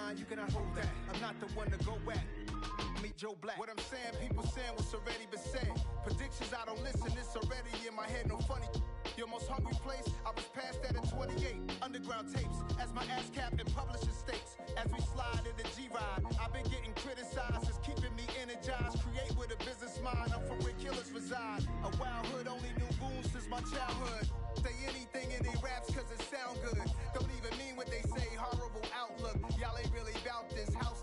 mine, you cannot hold that. I'm not the one to go at. Meet Joe Black. What I'm saying, people saying what's already been said. Predictions, I don't listen, it's already in my head, no funny. Your most hungry place, I was past that at 28. Underground tapes, as my ass cap and publishing states. As we slide in the G-Ride, I've been getting criticized, it's keeping me energized. Create with a business mind, I'm from where killers reside. A wild hood, only knew goons since my childhood. Say anything in they raps cause it sound good. Don't even mean what they say, horrible outlook. Y'all ain't really about this house.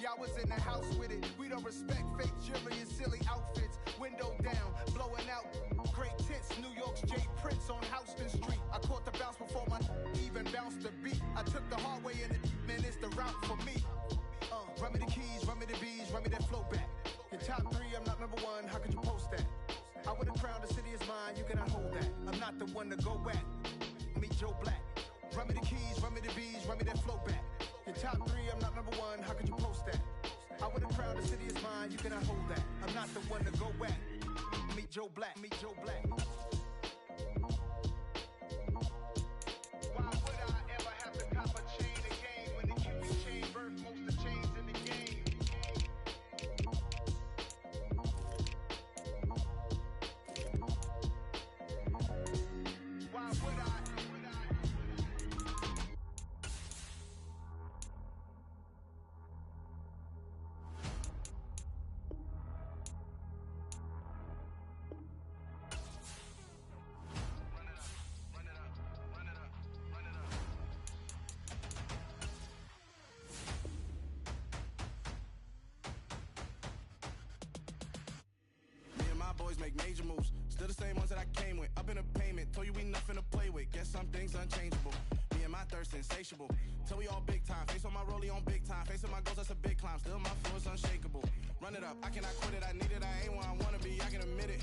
Y'all was in the house with it. We don't respect fake jewelry and silly outfits. Window down, blowing out. Great tits, New York's J. Prince on Houston Street. I caught the bounce before my even bounced the beat. I took the hard way in it, man, it's the route for me. Run me the keys, run me the bees, run me that flow back. Your top three, I'm not number one, how could you post that? I would've crowned the city is mine, you cannot hold that. I'm not the one to go at. Meet Joe Black. Run me the keys, run me the bees, run me that flow back. Your top three, I'm not number one, how could you post that? I would've crowned the city is mine, you cannot hold that. I'm not the one to go at. Meet Joe Black, meet Joe Black. Why would I ever have to cop a chain again when the Cupid chain birthed most of the chains in the game? Why would I? Boys make major moves, still the same ones that I came with. Up in a payment, told you we nothing to play with. Guess some things unchangeable. Me and my thirst insatiable. Till we all big time. Face on my rollie on big time. Facing my goals, that's a big climb. Still my flow is unshakable. Run it up, I cannot quit it. I need it, I ain't where I wanna be. I can admit it.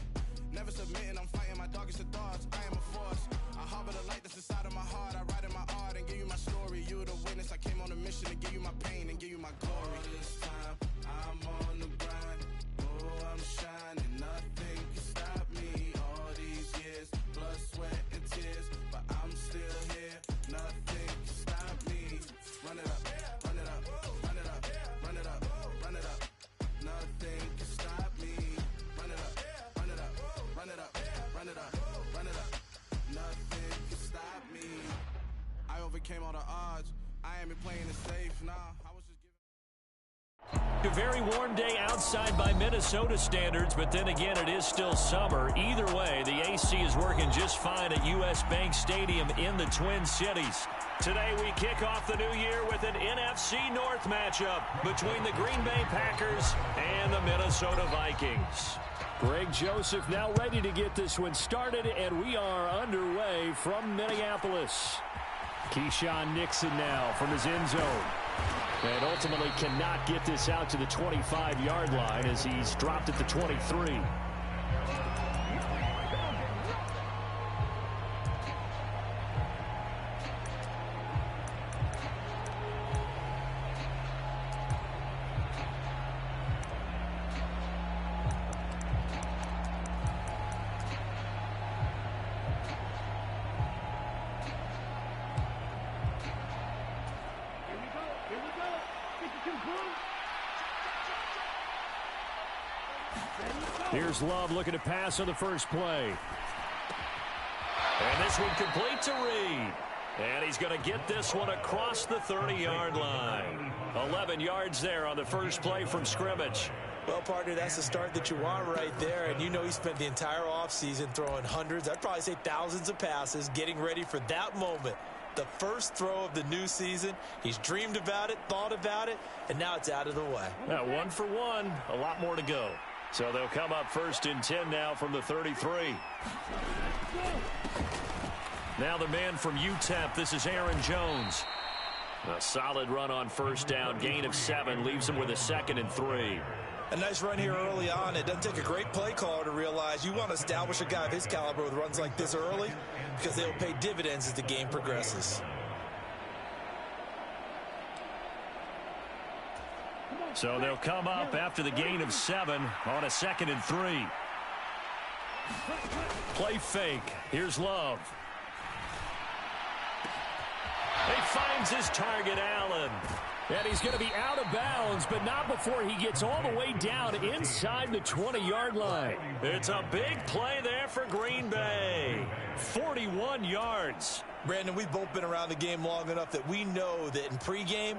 Never submitting, I'm fighting my darkest of thoughts. I am a force. I harbor the light that's inside of my heart. I write in my art and give you my story. You the witness. I came on a mission to give you my pain and give you my glory. All this time, I'm on the grind. Oh, I'm shining. Nothing can stop me. All these years, blood, sweat, and tears, but I'm still here. Nothing can stop me. Run it up, run it up, run it up, run it up, run it up. Nothing can stop me. Run it up, run it up, run it up, run it up, run it up. Nothing can stop me. I overcame all the odds. I ain't been playing it safe, nah. I was just giving. A very warm day outside by Minnesota standards, but then again, it is still summer. Either way, the AC is working just fine at U.S. Bank Stadium in the Twin Cities. Today, we kick off the new year with an NFC North matchup between the Green Bay Packers and the Minnesota Vikings. Greg Joseph now ready to get this one started, and we are underway from Minneapolis. Keyshawn Nixon now from his end zone. And ultimately cannot get this out to the 25-yard line as he's dropped at the 23. Here's Love looking to pass on the first play. And this one complete to Reed. And he's going to get this one across the 30-yard line. 11 yards there on the first play from scrimmage. Well, partner, that's the start that you want right there. And you know he spent the entire offseason throwing hundreds, I'd probably say thousands of passes, getting ready for that moment. The first throw of the new season. He's dreamed about it, thought about it, and now it's out of the way. Now, 1 for 1, a lot more to go. So they'll come up 1st and 10 now from the 33. Now the man from UTEP, this is Aaron Jones. A solid run on first down, gain of 7, leaves him with a 2nd and 3. A nice run here early on. It doesn't take a great play caller to realize you want to establish a guy of his caliber with runs like this early because they'll pay dividends as the game progresses. So they'll come up after the gain of 7 on a 2nd and 3. Play fake. Here's Love. He finds his target, Allen. And he's going to be out of bounds, but not before he gets all the way down inside the 20-yard line. It's a big play there for Green Bay. 41 yards. Brandon, we've both been around the game long enough that we know that in pregame,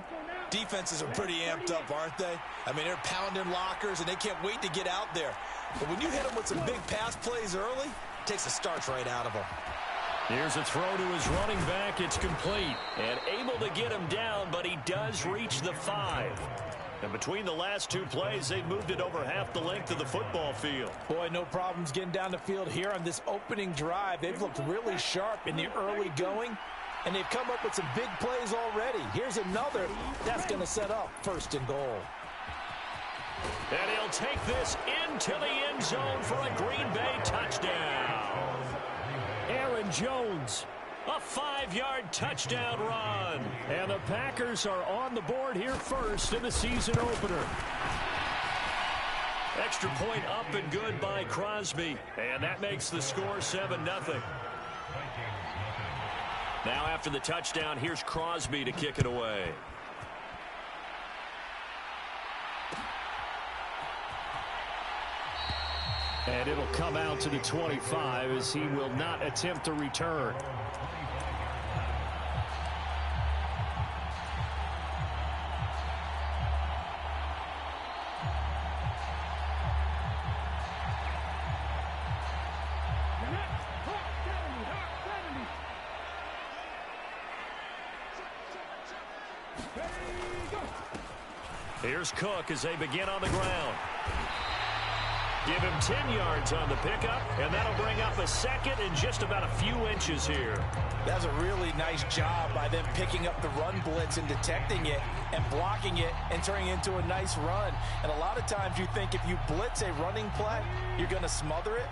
defenses are pretty amped up, aren't they? I mean, they're pounding lockers, and they can't wait to get out there. But when you hit them with some big pass plays early, it takes the starch right out of them. Here's a throw to his running back. It's complete. And able to get him down, but he does reach the 5. And between the last two plays, they've moved it over half the length of the football field. Boy, no problems getting down the field here on this opening drive. They've looked really sharp in the early going, and they've come up with some big plays already. Here's another that's going to set up 1st and goal. And he'll take this into the end zone for a Green Bay touchdown. Aaron Jones, a 5-yard touchdown run. And the Packers are on the board here first in the season opener. Extra point up and good by Crosby. And that makes the score 7-0. Now after the touchdown, here's Crosby to kick it away. And it'll come out to the 25 as he will not attempt to return. Here's Cook as they begin on the ground. Give him 10 yards on the pickup, and that'll bring up a second in just about a few inches here. That's a really nice job by them picking up the run blitz and detecting it and blocking it and turning it into a nice run. And a lot of times you think if you blitz a running play, you're going to smother it.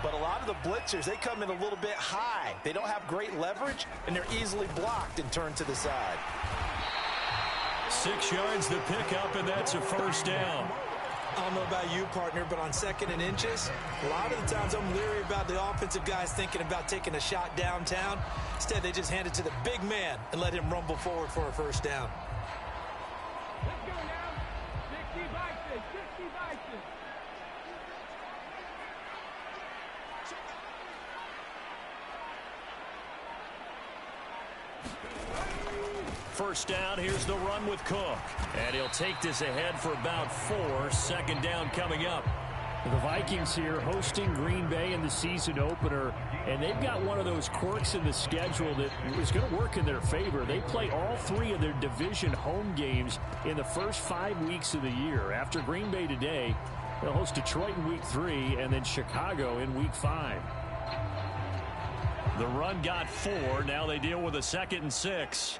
But a lot of the blitzers, they come in a little bit high. They don't have great leverage, and they're easily blocked and turned to the side. 6 yards the pickup, and that's a 1st down. I don't know about you, partner, but on 2nd and inches, a lot of the times I'm leery about the offensive guys thinking about taking a shot downtown. Instead, they just hand it to the big man and let him rumble forward for a 1st down. Let's go now. 60 Vikings, 60 Vikings. First down, here's the run with Cook. And he'll take this ahead for about 4. 2nd down coming up. The Vikings here hosting Green Bay in the season opener, and they've got one of those quirks in the schedule that is going to work in their favor. They play all 3 of their division home games in the first 5 weeks of the year. After Green Bay today, they'll host Detroit in week 3 and then Chicago in week 5. The run got 4. Now they deal with a 2nd and 6.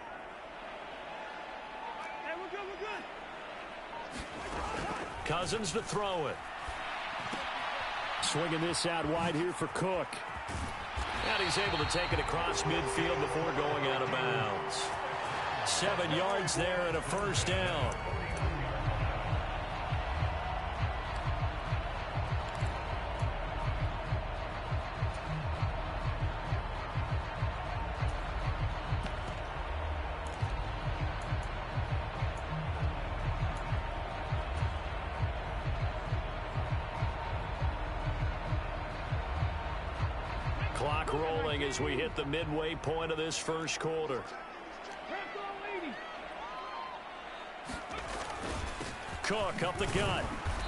Cousins to throw it. Swinging this out wide here for Cook. And he's able to take it across midfield before going out of bounds. 7 yards there and a 1st down. Clock rolling as we hit the midway point of this first quarter. Cook up the gut.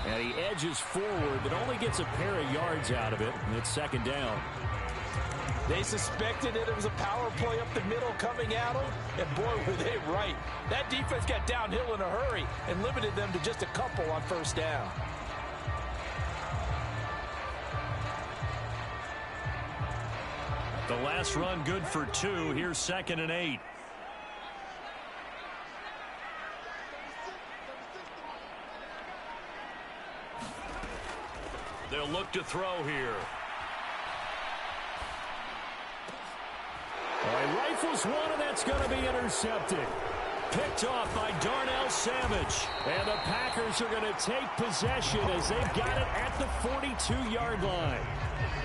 And he edges forward, but only gets a pair of yards out of it. And it's 2nd down. They suspected that it was a power play up the middle coming at them, and boy, were they right. That defense got downhill in a hurry and limited them to just a couple on 1st down. The last run good for 2. Here's 2nd and 8. They'll look to throw here. He rifles one, and that's going to be intercepted. Picked off by Darnell Savage. And the Packers are going to take possession as they've got it at the 42-yard line.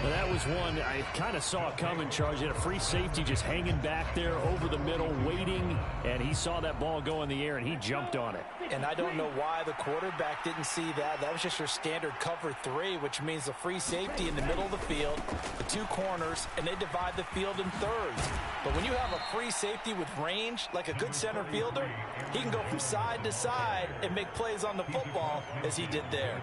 Well, that was one I kind of saw coming, Charles. He had a free safety just hanging back there over the middle, waiting, and he saw that ball go in the air, and he jumped on it. And I don't know why the quarterback didn't see that. That was just your standard cover 3, which means the free safety in the middle of the field, the 2 corners, and they divide the field in thirds. But when you have a free safety with range, like a good center fielder, he can go from side to side and make plays on the football as he did there.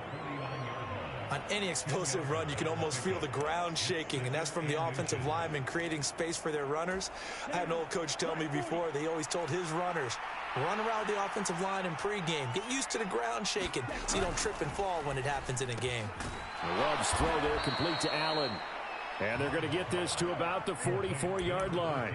On any explosive run, you can almost feel the ground shaking, and that's from the offensive linemen creating space for their runners. I had an old coach tell me before, they always told his runners, run around the offensive line in pregame. Get used to the ground shaking so you don't trip and fall when it happens in a game. Love's throw there complete to Allen. And they're going to get this to about the 44-yard line.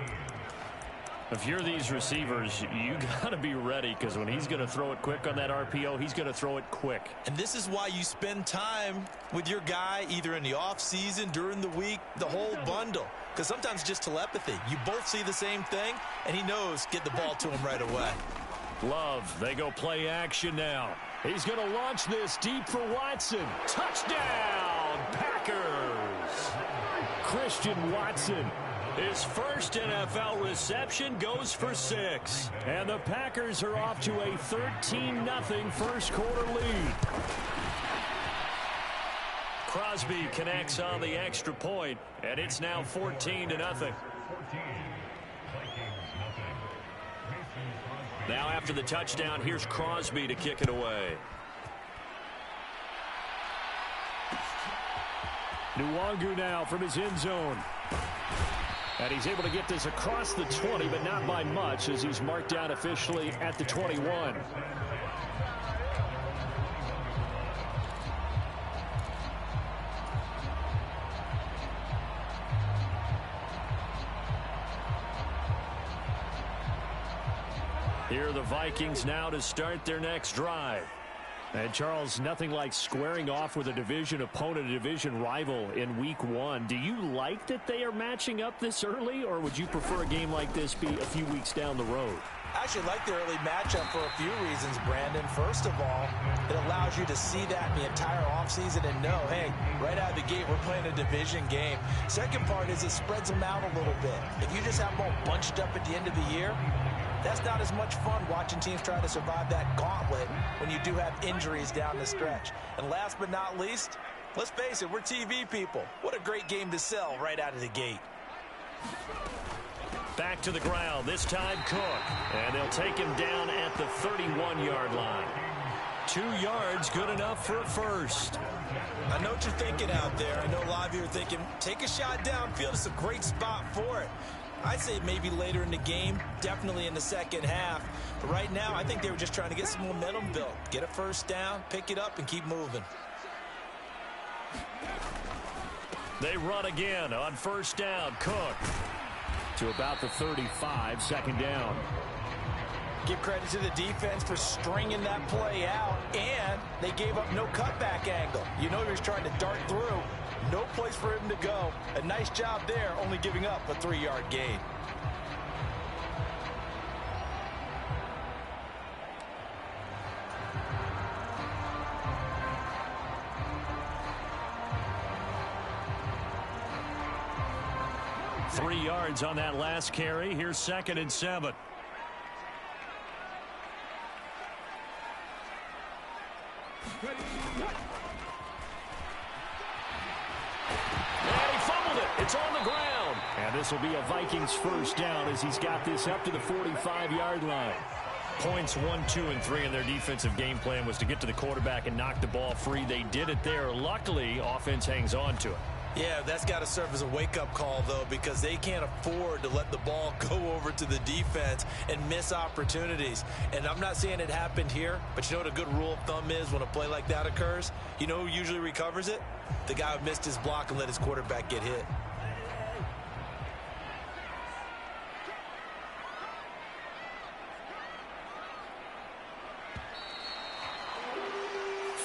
If you're these receivers, you got to be ready, because when he's going to throw it quick on that RPO, he's going to throw it quick. And this is why you spend time with your guy either in the offseason, during the week, the whole bundle. Because sometimes it's just telepathy. You both see the same thing, and he knows get the ball to him right away. Love, they go play action now. He's going to launch this deep for Watson. Touchdown, Packers! Christian Watson. His first NFL reception goes for 6. And the Packers are off to a 13-0 first quarter lead. Crosby connects on the extra point, and it's now 14-0. Now after the touchdown, here's Crosby to kick it away. Nwangu now from his end zone. And he's able to get this across the 20, but not by much, as he's marked down officially at the 21. Here are the Vikings now to start their next drive. And, Charles, nothing like squaring off with a division opponent, a division rival in week 1. Do you like that they are matching up this early, or would you prefer a game like this be a few weeks down the road? I actually like the early matchup for a few reasons, Brandon. First of all, it allows you to see that the entire offseason and know, hey, right out of the gate, we're playing a division game. Second part is it spreads them out a little bit. If you just have them all bunched up at the end of the year, that's not as much fun watching teams try to survive that gauntlet when you do have injuries down the stretch. And last but not least, let's face it, we're TV people. What a great game to sell right out of the gate. Back to the ground, this time Cook. And they'll take him down at the 31-yard line. 2 yards, good enough for a first. I know what you're thinking out there. I know a lot of you are thinking, take a shot downfield. It's a great spot for it. I'd say maybe later in the game, definitely in the second half. But right now, I think they were just trying to get some momentum built. Get a first down, pick it up, and keep moving. They run again on first down. Cook to about the 35, second down. Give credit to the defense for stringing that play out, and they gave up no cutback angle. You know he was trying to dart through. No place for him to go. A nice job there, only giving up a 3-yard gain. Three yards on that last carry. Here's 2nd and 7. It's on the ground. And this will be a Vikings first down as he's got this up to the 45-yard line. Points 1, 2, and 3 in their defensive game plan was to get to the quarterback and knock the ball free. They did it there. Luckily, offense hangs on to it. Yeah, that's got to serve as a wake-up call, though, because they can't afford to let the ball go over to the defense and miss opportunities. And I'm not saying it happened here, but you know what a good rule of thumb is when a play like that occurs? You know who usually recovers it? The guy who missed his block and let his quarterback get hit.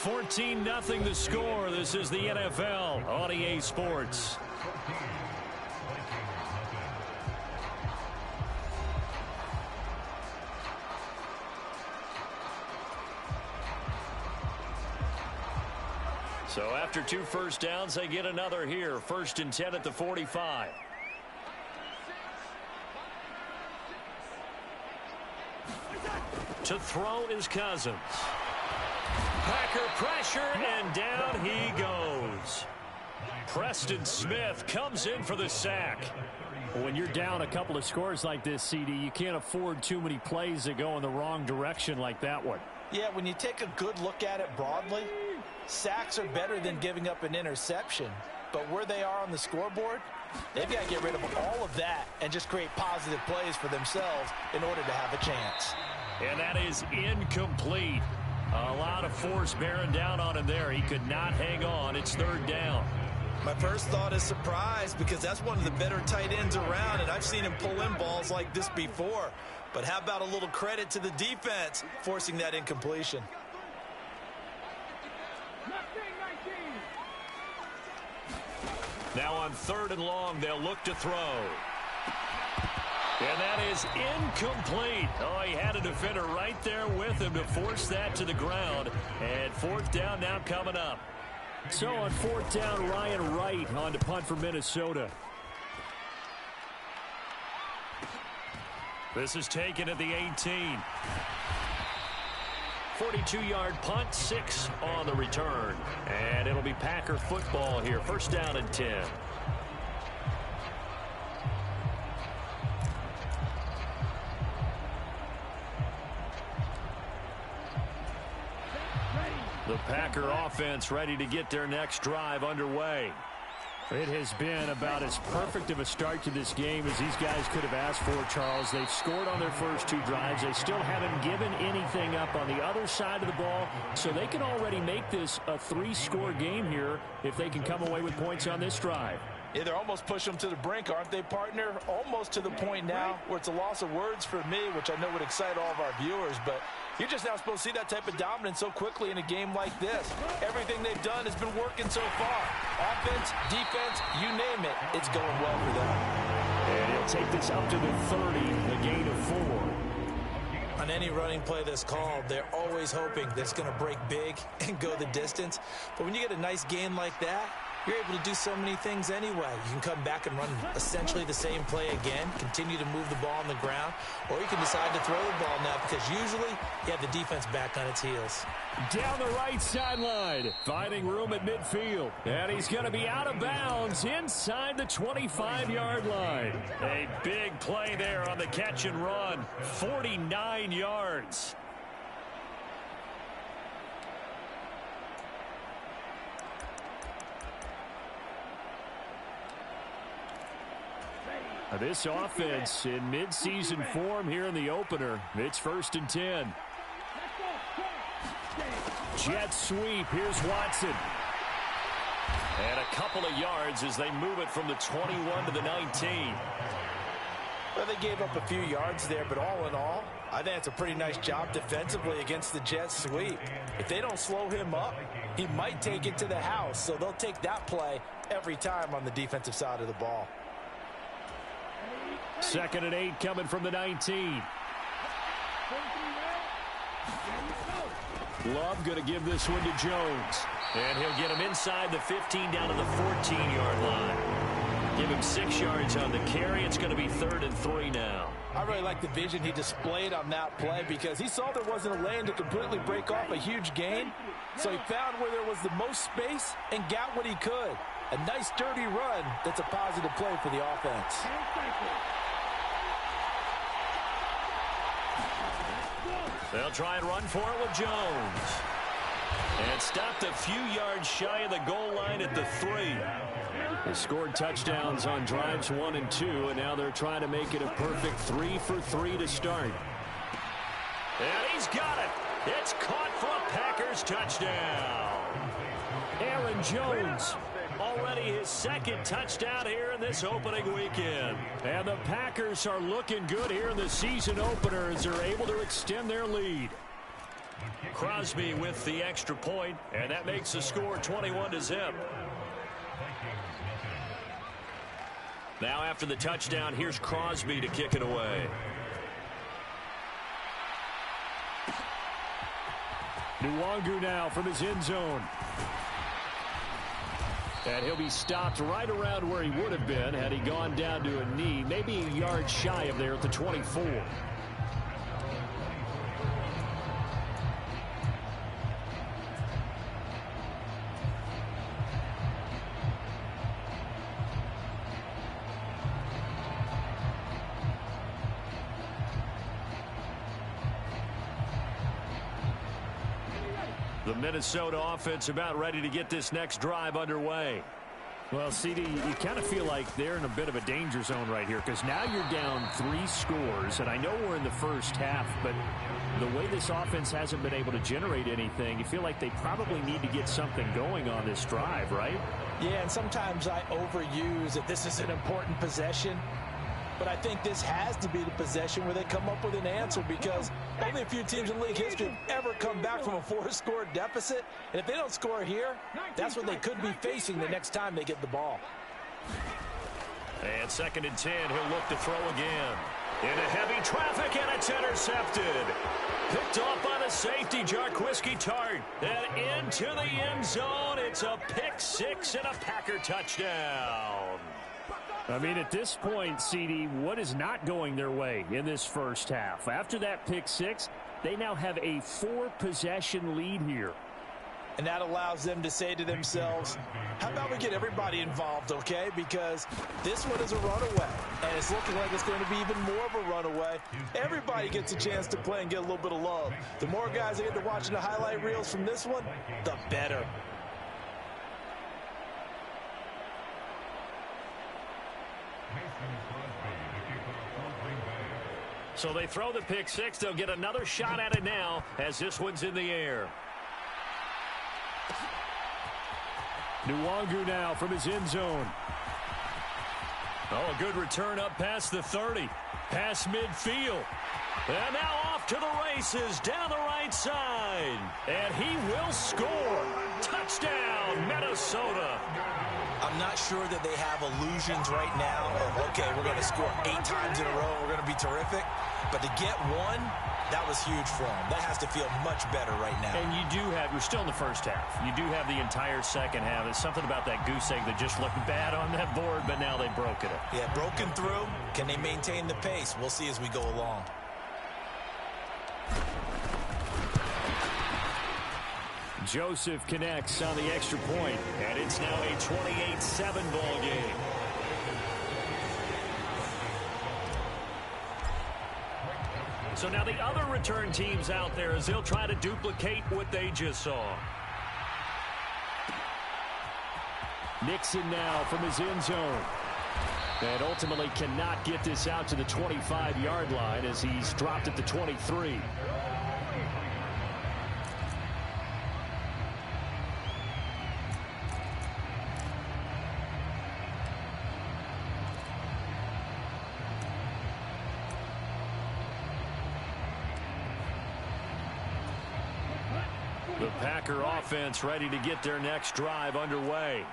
$14-0 the score. This is the NFL on EA Sports. So after 2 first downs, they get another here. 1st and 10 at the 45. To throw is Cousins. Packer pressure, and down he goes. Preston Smith comes in for the sack. When you're down a couple of scores like this, CD, you can't afford too many plays that go in the wrong direction like that one. Yeah, when you take a good look at it broadly, sacks are better than giving up an interception. But where they are on the scoreboard, they've got to get rid of all of that and just create positive plays for themselves in order to have a chance. And that is incomplete. A lot of force bearing down on him there. He could not hang on. It's 3rd down. My first thought is surprise, because that's one of the better tight ends around, and I've seen him pull in balls like this before. But how about a little credit to the defense forcing that incompletion? Now on 3rd and long, they'll look to throw. And that is incomplete. Oh, he had a defender right there with him to force that to the ground. And 4th down now coming up. So on 4th down, Ryan Wright on to punt for Minnesota. This is taken at the 18. 42-yard punt, 6 on the return. And it'll be Packer football here. 1st down and 10. The Packer offense ready to get their next drive underway. It has been about as perfect of a start to this game as these guys could have asked for, Charles. They've scored on their first 2 drives. They still haven't given anything up on the other side of the ball, so they can already make this a 3-score game here if they can come away with points on this drive. Yeah, they're almost pushing them to the brink, aren't they, partner? Almost to the point now where it's a loss of words for me, which I know would excite all of our viewers, but you're just now supposed to see that type of dominance so quickly in a game like this. Everything they've done has been working so far. Offense, defense, you name it, it's going well for them. And he'll take this up to the 30, the gain of 4. On any running play that's called, they're always hoping that it's going to break big and go the distance. But when you get a nice gain like that, you're able to do so many things anyway. You can come back and run essentially the same play again, continue to move the ball on the ground, or you can decide to throw the ball now because usually you have the defense back on its heels. Down the right sideline, finding room at midfield. And he's going to be out of bounds inside the 25-yard line. A big play there on the catch and run. 49 yards. This offense in midseason form here in the opener. It's 1st and 10. Jet sweep. Here's Watson. And a couple of yards as they move it from the 21 to the 19. Well, they gave up a few yards there, but all in all, I think it's a pretty nice job defensively against the jet sweep. If they don't slow him up, he might take it to the house, so they'll take that play every time on the defensive side of the ball. 2nd and 8 coming from the 19. Love going to give this one to Jones. And he'll get him inside the 15 down to the 14-yard line. Give him 6 yards on the carry. It's going to be 3rd and 3 now. I really like the vision he displayed on that play because he saw there wasn't a lane to completely break off a huge gain. So he found where there was the most space and got what he could. A nice, dirty run that's a positive play for the offense. They'll try and run for it with Jones. And stopped a few yards shy of the goal line at the 3. They scored touchdowns on drives 1 and 2, and now they're trying to make it a perfect 3 for 3 to start. And he's got it. It's caught for a Packers touchdown. Aaron Jones. Already his 2nd touchdown here in this opening weekend. And the Packers are looking good here in the season opener as they're able to extend their lead. Crosby with the extra point, and that makes the score 21-0. Now after the touchdown, here's Crosby to kick it away. Nwangu now from his end zone. And he'll be stopped right around where he would have been had he gone down to a knee, maybe a yard shy of there at the 24. The Minnesota offense about ready to get this next drive underway. Well, CD, you kind of feel like they're in a bit of a danger zone right here because now you're down 3 scores, and I know we're in the first half, but the way this offense hasn't been able to generate anything, you feel like they probably need to get something going on this drive, right? Yeah, and sometimes I overuse that this is an important possession. But I think this has to be the possession where they come up with an answer because only a few teams in league history have ever come back from a 4-score deficit. And if they don't score here, that's what they could be facing the next time they get the ball. And 2nd and 10, he'll look to throw again. Into heavy traffic, and it's intercepted. Picked off by the safety, Jarquiski Tart. And into the end zone. It's a pick 6 and a Packer touchdown. I mean, at this point, CD, what is not going their way in this first half? After that pick 6, they now have a 4-possession lead here. And that allows them to say to themselves, how about we get everybody involved, okay? Because this one is a runaway, and it's looking like it's going to be even more of a runaway. Everybody gets a chance to play and get a little bit of love. The more guys that get to watching the highlight reels from this one, the better. So they throw the pick 6. They'll get another shot at it now as this one's in the air. Nwangu now from his end zone. Oh, a good return up past the 30. Past midfield. And now off to the races down the right side. And he will score. Touchdown, Minnesota. I'm not sure that they have illusions right now of, okay, we're going to score 8 times in a row. We're going to be terrific. But to get one, that was huge for them. That has to feel much better right now. And you do have, you're still in the first half. You do have the entire second half. It's something about that goose egg that just looked bad on that board, but now they've broken it. Yeah, broken through. Can they maintain the pace? We'll see as we go along. Joseph connects on the extra point, and it's now a 28-7 ball game. So now the other return teams out there as they'll try to duplicate what they just saw. Nixon now from his end zone. And ultimately cannot get this out to the 25-yard line as he's dropped at the 23. The Packer offense ready to get their next drive underway.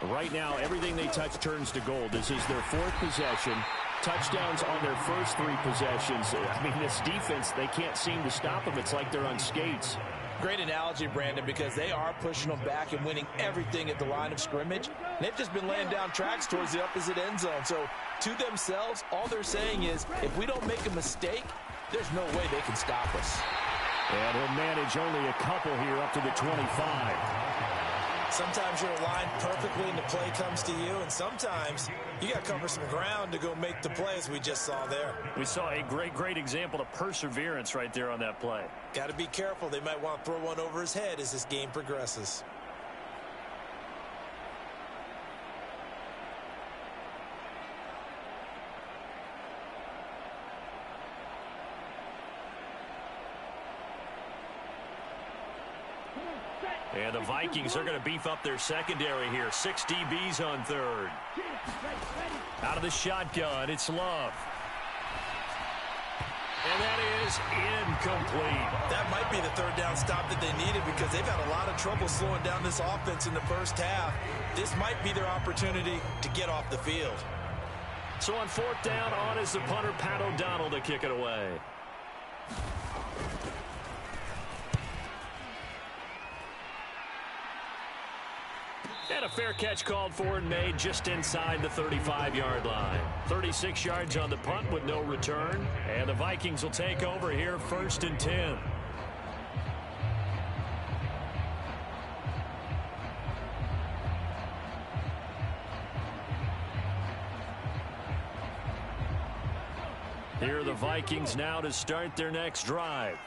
Right now, everything they touch turns to gold. This is their 4th possession. Touchdowns on their first 3 possessions. I mean, this defense, they can't seem to stop them. It's like they're on skates. Great analogy, Brandon, because they are pushing them back and winning everything at the line of scrimmage. They've just been laying down tracks towards the opposite end zone. So, to themselves, all they're saying is, if we don't make a mistake, there's no way they can stop us. And he'll manage only a couple here up to the 25. Sometimes you're aligned perfectly and the play comes to you, and sometimes you got to cover some ground to go make the play, as we just saw there. We saw a great example of perseverance right there on that play. Got to be careful. They might want to throw one over his head as this game progresses. And the Vikings are going to beef up their secondary here. 6 DBs on 3rd. Out of the shotgun, it's Love. And that is incomplete. That might be the 3rd down stop that they needed because they've had a lot of trouble slowing down this offense in the first half. This might be their opportunity to get off the field. So on 4th down, on is the punter, Pat O'Donnell, to kick it away. And And a fair catch called for and made just inside the 35-yard line. 36 yards on the punt with no return. And the Vikings will take over here 1st and 10. Here are the Vikings now to start their next drive.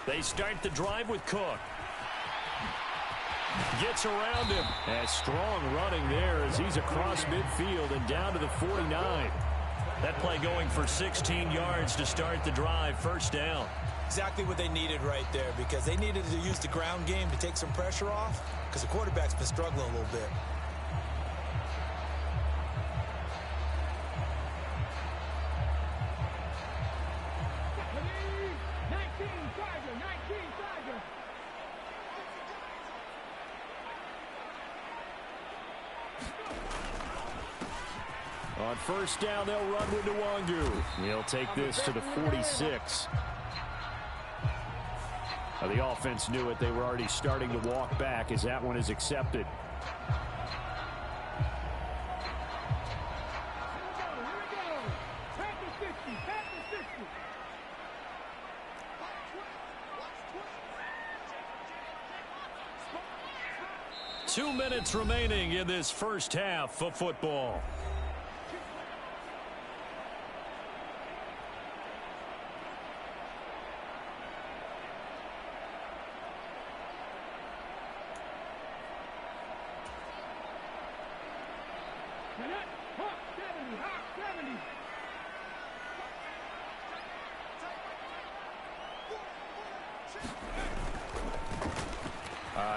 They start the drive with Cook. Gets around him. And strong running there as he's across midfield and down to the 49. That play going for 16 yards to start the drive. 1st down. Exactly what they needed right there, because they needed to use the ground game to take some pressure off, because the quarterback's been struggling a little bit. On 1st down, they'll run with Nwangu. He'll take this to the 46. The offense knew it. They were already starting to walk back as that one is accepted. Two minutes remaining in this first half of football.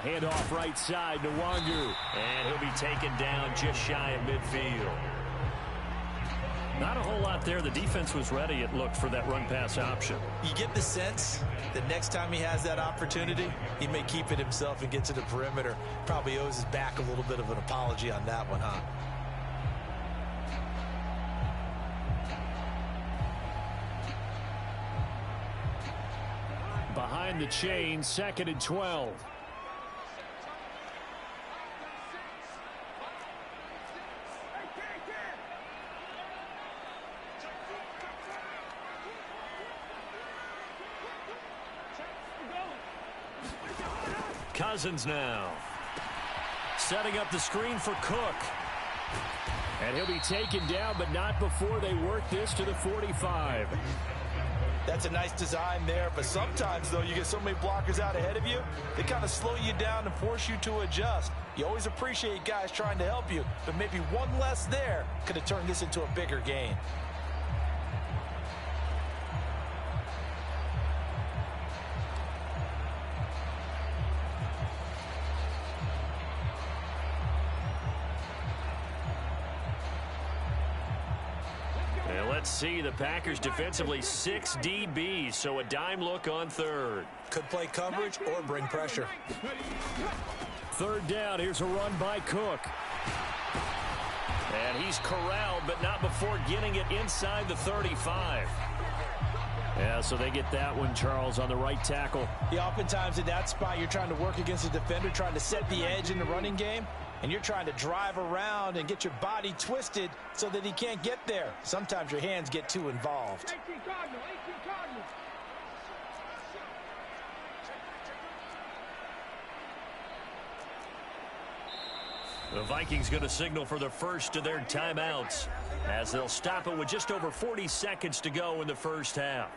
Handoff right side to Nwangu. And he'll be taken down just shy of midfield. Not a whole lot there. The defense was ready, it looked, for that run-pass option. You get the sense that next time he has that opportunity, he may keep it himself and get to the perimeter. Probably owes his back a little bit of an apology on that one, huh? Behind the chain, 2nd and 12. Cousins now. Setting up the screen for Cook. And he'll be taken down, but not before they work this to the 45. That's a nice design there, but sometimes, though, you get so many blockers out ahead of you, they kind of slow you down and force you to adjust. You always appreciate guys trying to help you, but maybe one less there could have turned this into a bigger gain. Let's see, the Packers defensively 6 DBs, so a dime look on 3rd. Could play coverage or bring pressure. 3rd down, here's a run by Cook. And he's corralled, but not before getting it inside the 35. Yeah, so they get that one, Charles, on the right tackle. Yeah, oftentimes in that spot, you're trying to work against a defender, trying to set the edge in the running game. And you're trying to drive around and get your body twisted so that he can't get there. Sometimes your hands get too involved. The Vikings going to signal for the first of their timeouts as they'll stop it with just over 40 seconds to go in the first half.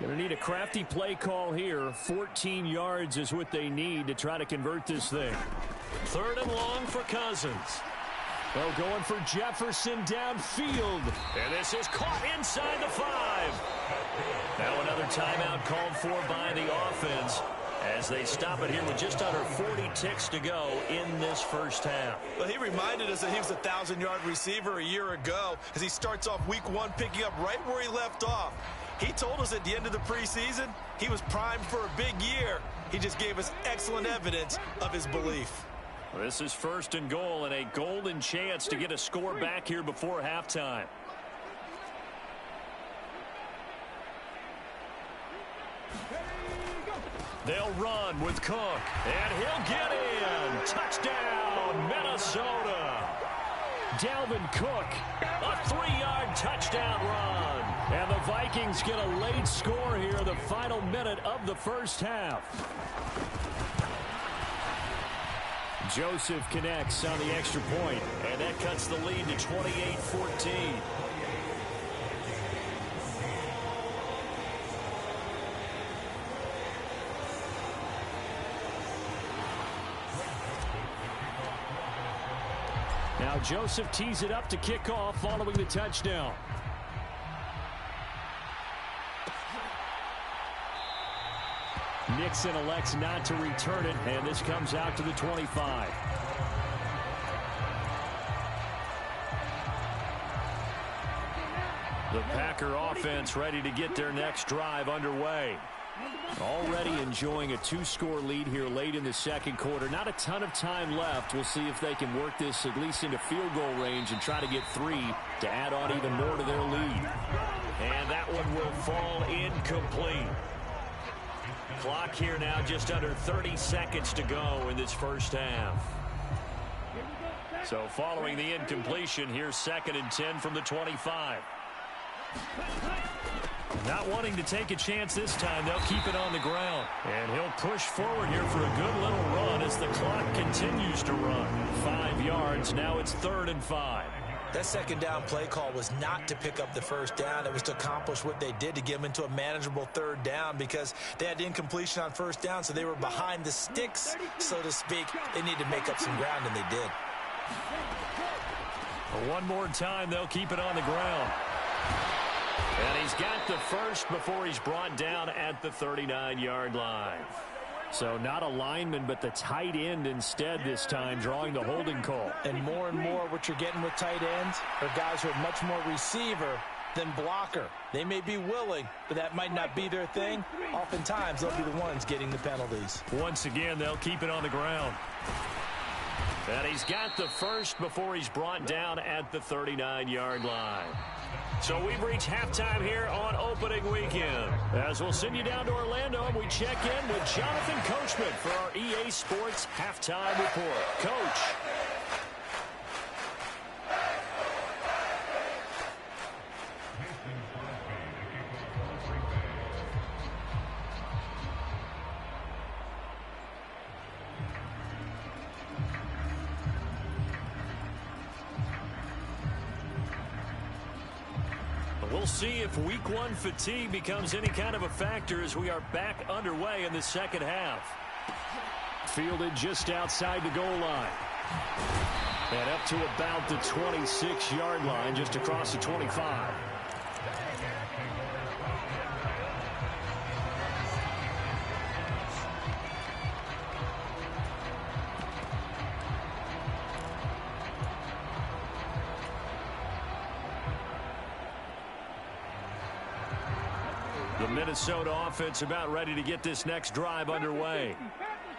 Going to need a crafty play call here. 14 yards is what they need to try to convert this thing. 3rd and long for Cousins. Well, going for Jefferson downfield. And this is caught inside the 5. Now another timeout called for by the offense as they stop it here with just under 40 ticks to go in this first half. Well, he reminded us that he was a 1,000-yard receiver a year ago as he starts off week 1 picking up right where he left off. He told us at the end of the preseason he was primed for a big year. He just gave us excellent evidence of his belief. This is 1st and goal and a golden chance to get a score back here before halftime. They'll run with Cook, and he'll get in. Touchdown, Minnesota. Dalvin Cook, a 3-yard touchdown run. And the Vikings get a late score here in the final minute of the first half. Joseph connects on the extra point, and that cuts the lead to 28-14. Now Joseph tees it up to kick off following the touchdown. Nixon elects not to return it, and this comes out to the 25. The Packer offense ready to get their next drive underway. Already enjoying a 2-score lead here late in the second quarter. Not a ton of time left. We'll see if they can work this at least into field goal range and try to get 3 to add on even more to their lead. And that one will fall incomplete. Clock here now just under 30 seconds to go in this first half. So following the incompletion, here's 2nd and 10 from the 25. Not wanting to take a chance this time, they'll keep it on the ground. And he'll push forward here for a good little run as the clock continues to run. 5 yards, now it's 3rd and 5. That second down play call was not to pick up the first down. It was to accomplish what they did to get them into a manageable 3rd down because they had incompletion on 1st down, so they were behind the sticks, so to speak. They needed to make up some ground, and they did. One more time, they'll keep it on the ground. And he's got the first before he's brought down at the 39-yard line. So not a lineman, but the tight end instead this time, drawing the holding call. And more what you're getting with tight ends are guys who are much more receiver than blocker. They may be willing, but that might not be their thing. Oftentimes, they'll be the ones getting the penalties. Once again, they'll keep it on the ground. And he's got the first before he's brought down at the 39-yard line. So we've reached halftime here on opening weekend. As we'll send you down to Orlando, and we check in with Jonathan Coachman for our EA Sports Halftime Report. Coach. We'll see if week 1 fatigue becomes any kind of a factor as we are back underway in the second half. Fielded just outside the goal line. And up to about the 26-yard line, just across the 25. The Minnesota offense about ready to get this next drive underway.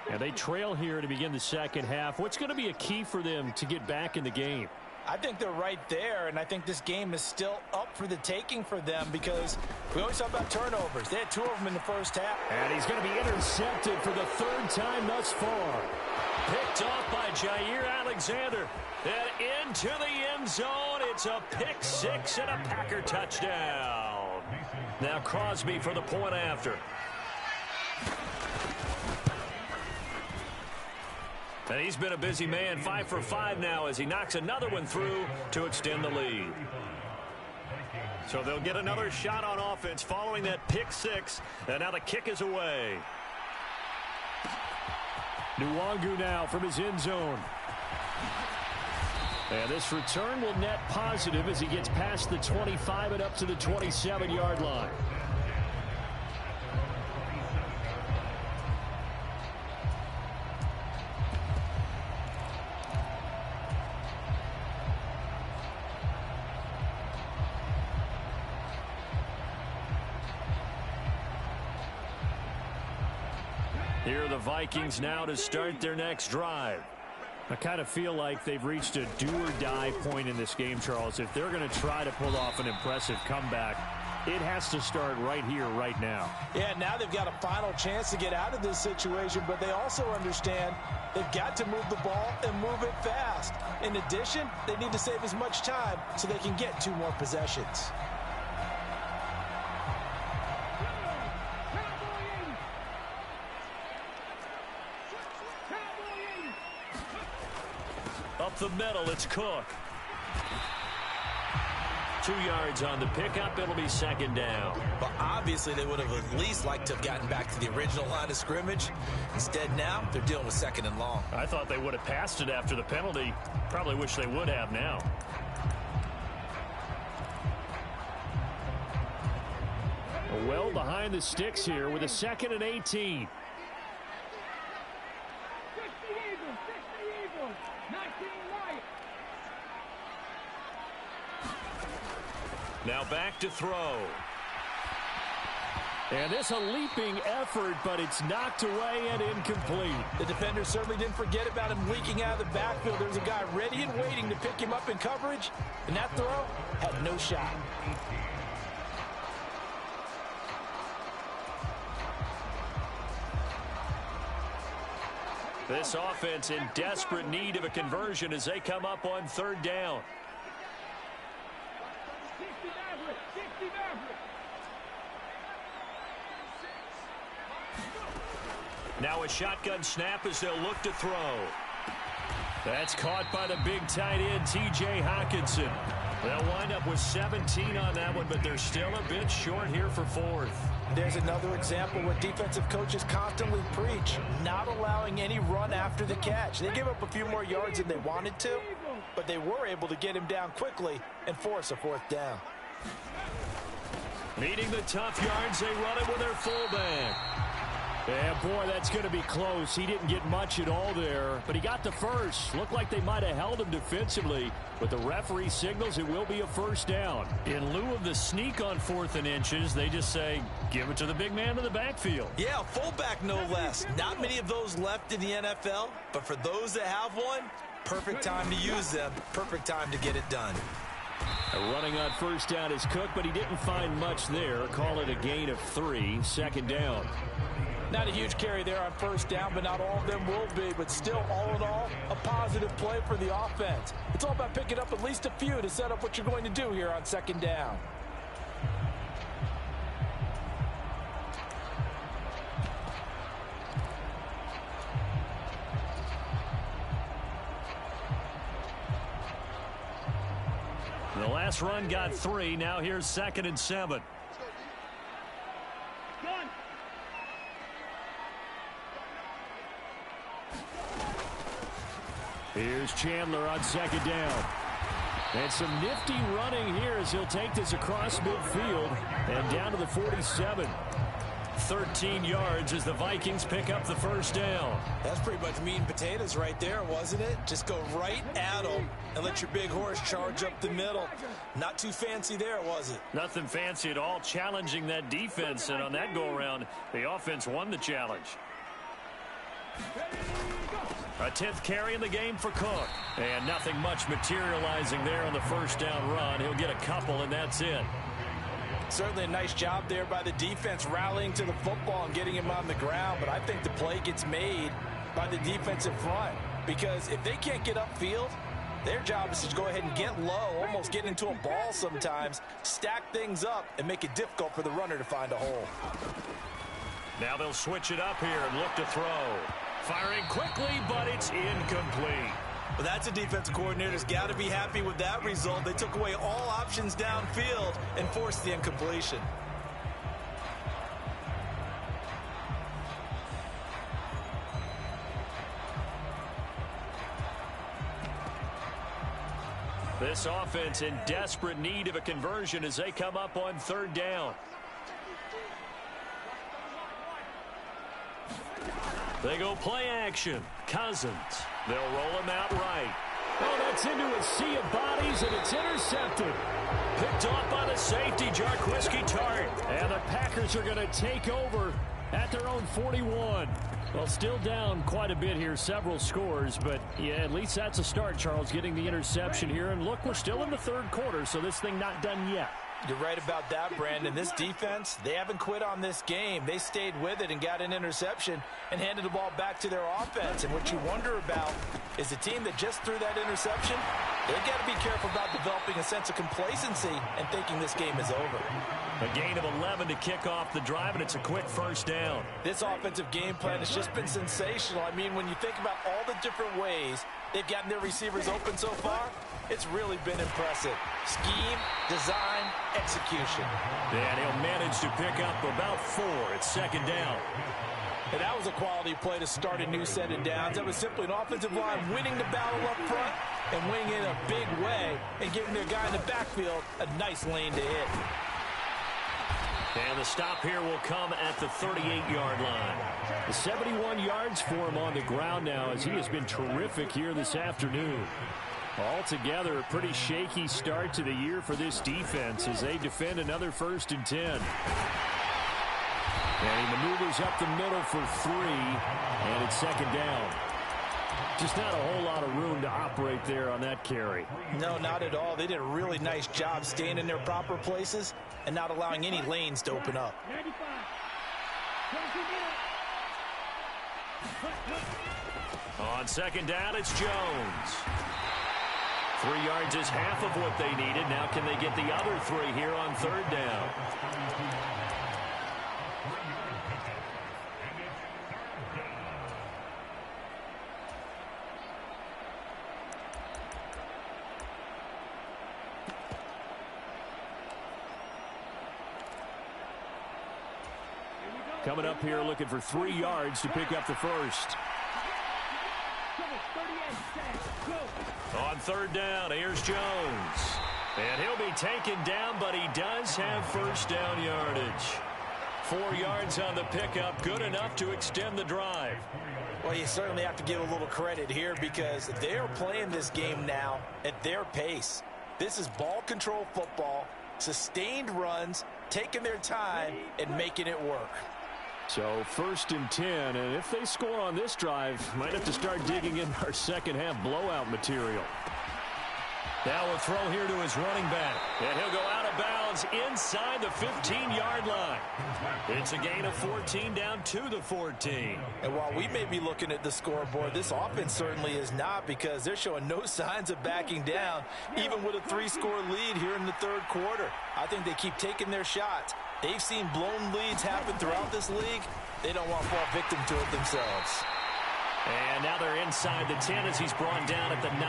And they trail here to begin the second half. What's going to be a key for them to get back in the game? I think they're right there, and I think this game is still up for the taking for them because we always talk about turnovers. They had 2 of them in the first half. And he's going to be intercepted for the 3rd time thus far. Picked off by Jair Alexander. And into the end zone. It's a pick 6 and a Packer touchdown. Now Crosby for the point after. And he's been a busy man, 5 for 5 now as he knocks another one through to extend the lead. So they'll get another shot on offense following that pick 6. And now the kick is away. Nwangu now from his end zone. And this return will net positive as he gets past the 25 and up to the 27-yard line. Here are the Vikings now to start their next drive. I kind of feel like they've reached a do-or-die point in this game, Charles. If they're going to try to pull off an impressive comeback, it has to start right here, right now. Yeah, now they've got a final chance to get out of this situation, but they also understand they've got to move the ball and move it fast. In addition, they need to save as much time so they can get 2 more possessions. Up the middle, it's Cook. 2 yards on the pickup. It'll be second down. But obviously they would have at least liked to have gotten back to the original line of scrimmage. Instead now they're dealing with second and long. I thought they would have passed it after the penalty. Probably wish they would have now. Well behind the sticks here with a 2nd and 18. Now back to throw. And this a leaping effort, but it's knocked away and incomplete. The defender certainly didn't forget about him leaking out of the backfield. There's a guy ready and waiting to pick him up in coverage, and that throw had no shot. This offense in desperate need of a conversion as they come up on 3rd down. Now a shotgun snap as they'll look to throw. That's caught by the big tight end, T.J. Hockenson. They'll wind up with 17 on that one, but they're still a bit short here for 4th. There's another example where defensive coaches constantly preach, not allowing any run after the catch. They give up a few more yards than they wanted to, but they were able to get him down quickly and force a 4th down. Needing the tough yards, they run it with their fullback. Yeah, boy, that's going to be close. He didn't get much at all there, but he got the first. Looked like they might have held him defensively, but the referee signals it will be a 1st down. In lieu of the sneak on 4th and inches, they just say, give it to the big man in the backfield. Yeah, fullback no less. Not many of those left in the NFL, but for those that have one, perfect time to use them, perfect time to get it done. Running on 1st down is Cook, but he didn't find much there. Call it a gain of 3, 2nd down. Not a huge carry there on 1st down, but not all of them will be. But still, all in all, a positive play for the offense. It's all about picking up at least a few to set up what you're going to do here on 2nd down. The last run got 3. Now here's 2nd and 7. Here's Chandler on 2nd down. And some nifty running here as he'll take this across midfield and down to the 47. 13 yards as the Vikings pick up the 1st down. That's pretty much meat and potatoes right there, wasn't it? Just go right at them and let your big horse charge up the middle. Not too fancy there, was it? Nothing fancy at all, challenging that defense, and on that go-around, the offense won the challenge. A 10th carry in the game for Cook. And nothing much materializing there on the 1st down run. He'll get a couple, and that's it. Certainly a nice job there by the defense rallying to the football and getting him on the ground, but I think the play gets made by the defensive front because if they can't get upfield, their job is to go ahead and get low, almost get into a ball sometimes, stack things up, and make it difficult for the runner to find a hole. Now they'll switch it up here and look to throw. Firing quickly, but it's incomplete. Well, that's a defensive coordinator's got to be happy with that result. They took away all options downfield and forced the incompletion. This offense in desperate need of a conversion as they come up on 3rd down. They go play action. Cousins. They'll roll him out right. Oh, that's into a sea of bodies, and it's intercepted. Picked off by the safety, Jarquiski Tartt. And the Packers are going to take over at their own 41. Well, still down quite a bit here, several scores, but yeah, at least that's a start, Charles, getting the interception here. And look, we're still in the third quarter, so this thing not done yet. You're right about that, Brandon. This defense, they haven't quit on this game. They stayed with it and got an interception and handed the ball back to their offense. And what you wonder about is the team that just threw that interception, they've got to be careful about developing a sense of complacency and thinking this game is over. A gain of 11 to kick off the drive, and it's a quick first down. This offensive game plan has just been sensational. I mean, when you think about all the different ways they've gotten their receivers open so far, it's really been impressive. Scheme, design, execution. And he'll manage to pick up about 4. It's second down. And that was a quality play to start a new set of downs. That was simply an offensive line winning the battle up front and winning in a big way and giving their guy in the backfield a nice lane to hit. And the stop here will come at the 38-yard line. 71 yards for him on the ground now, as he has been terrific here this afternoon. Altogether, a pretty shaky start to the year for this defense as they defend another 1st and 10. And he maneuvers up the middle for 3, and it's second down. Just not a whole lot of room to operate there on that carry. No, not at all. They did a really nice job staying in their proper places and not allowing any lanes to open up. On second down, it's Jones. 3 yards is half of what they needed. Now can they get the other 3 here on third down? Coming up here looking for 3 yards to pick up the first. On third down, here's Jones. And he'll be taken down, but he does have first down yardage. 4 yards on the pickup, good enough to extend the drive. Well, you certainly have to give a little credit here because they're playing this game now at their pace. This is ball control football, sustained runs, taking their time, and making it work. So 1st and 10, and if they score on this drive, might have to start digging in our second half blowout material. Now a throw here to his running back, and he'll go out of bounds inside the 15-yard line. It's a gain of 14 down to the 14. And while we may be looking at the scoreboard, this offense certainly is not because they're showing no signs of backing down, even with a 3-score lead here in the third quarter. I think they keep taking their shots. They've seen blown leads happen throughout this league. They don't want to fall victim to it themselves. And now they're inside the 10 as he's brought down at the 9.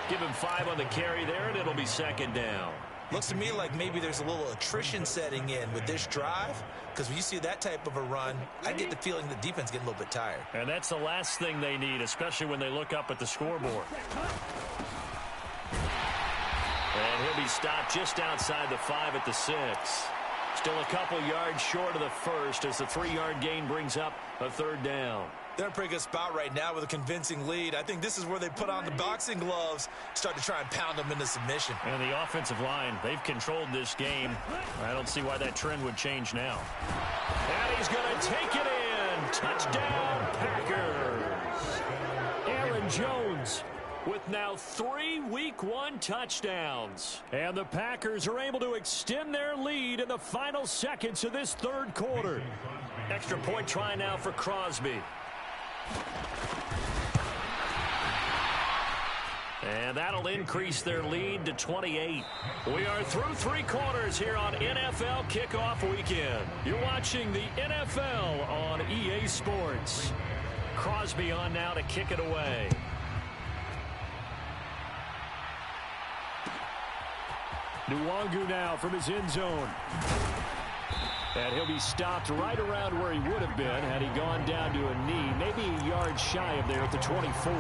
Give him 5 on the carry there, and it'll be second down. Looks to me like maybe there's a little attrition setting in with this drive, because when you see that type of a run, I get the feeling the defense getting a little bit tired. And that's the last thing they need, especially when they look up at the scoreboard. And he'll be stopped just outside the 5 at the 6. Still a couple yards short of the first as the 3-yard gain brings up a third down. They're in a pretty good spot right now with a convincing lead. I think this is where they put on the boxing gloves, start to try and pound them into submission. And the offensive line, they've controlled this game. I don't see why that trend would change now. And he's going to take it in. Touchdown, Packers. Aaron Jones with now 3 Week 1 touchdowns. And the Packers are able to extend their lead in the final seconds of this third quarter. Extra point try now for Crosby. And that'll increase their lead to 28. We are through 3 quarters here on NFL Kickoff Weekend. You're watching the NFL on EA Sports. Crosby on now to kick it away. Nwangu now from his end zone. And he'll be stopped right around where he would have been had he gone down to a knee, maybe a yard shy of there at the 24.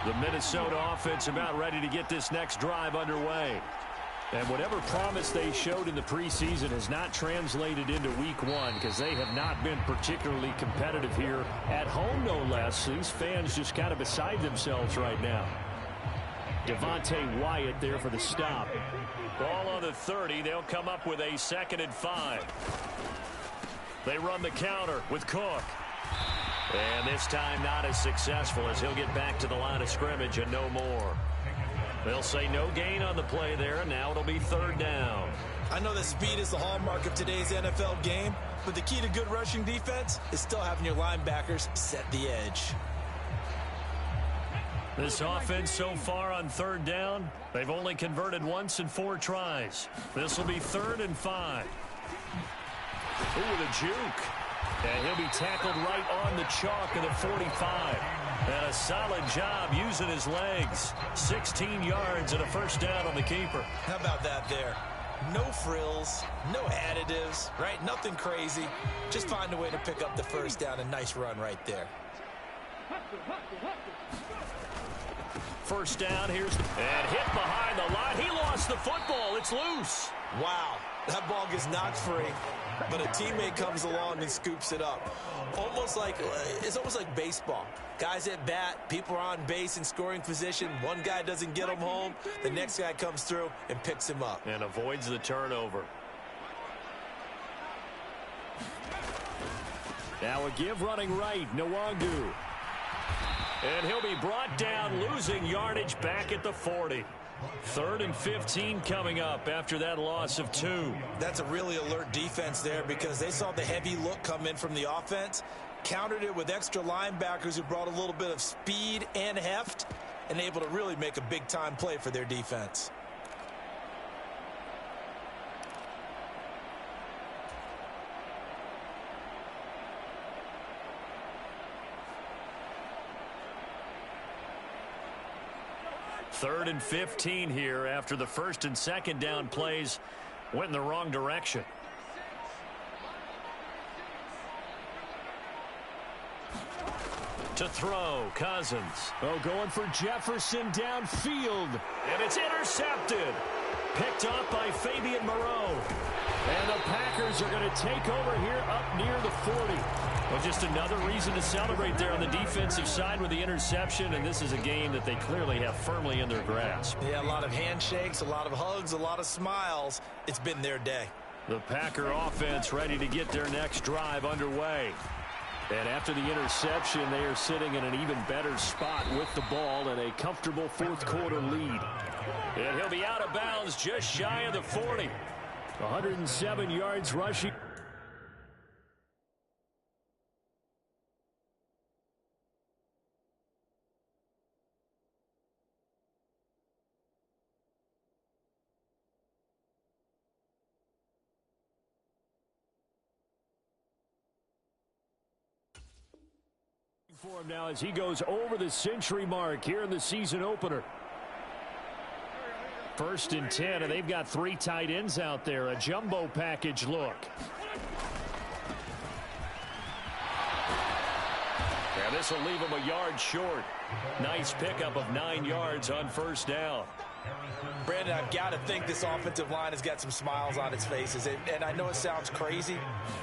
The Minnesota offense about ready to get this next drive underway. And whatever promise they showed in the preseason has not translated into week one because they have not been particularly competitive here at home, no less. These fans just kind of beside themselves right now. Devontae Wyatt there for the stop. Ball on the 30. They'll come up with a 2nd and 5. They run the counter with Cook. And this time not as successful as he'll get back to the line of scrimmage and no more. They'll say no gain on the play there, and now it'll be 3rd down. I know that speed is the hallmark of today's NFL game, but the key to good rushing defense is still having your linebackers set the edge. This offense so far on 3rd down, they've only converted once in 4 tries. This will be 3rd and 5. Ooh, with a juke. And he'll be tackled right on the chalk of the 45. And a solid job using his legs. 16 yards and a 1st down on the keeper. How about that there? No frills, no additives, right? Nothing crazy. Just find a way to pick up the 1st down. A nice run right there. 1st down, and hit behind the line. He lost the football. It's loose. Wow, that ball gets knocked free, but a teammate comes along and scoops it up. It's almost like baseball. Guys at bat, people are on base in scoring position. One guy doesn't get him home. The next guy comes through and picks him up. And avoids the turnover. Now a give running right, Nwangu. And he'll be brought down, losing yardage back at the 40. 3rd and 15 coming up after that loss of 2. That's a really alert defense there because they saw the heavy look come in from the offense, countered it with extra linebackers who brought a little bit of speed and heft, and able to really make a big-time play for their defense. Third and 15 here after the 1st and 2nd down plays went in the wrong direction. To throw, Cousins. Oh, going for Jefferson downfield. And it's intercepted. Picked up by Fabian Moreau. And the Packers are going to take over here up near the 40. Well, just another reason to celebrate there on the defensive side with the interception, and this is a game that they clearly have firmly in their grasp. Yeah, a lot of handshakes, a lot of hugs, a lot of smiles. It's been their day. The Packer offense ready to get their next drive underway. And after the interception, they are sitting in an even better spot with the ball and a comfortable 4th quarter lead. And he'll be out of bounds just shy of the 40. 107 yards rushing. For him now as he goes over the century mark here in the season opener. 1st and 10, and they've got 3 tight ends out there. A jumbo package look. And this will leave him a yard short. Nice pickup of 9 yards on 1st down. Brandon, I've got to think this offensive line has got some smiles on its faces. And I know it sounds crazy,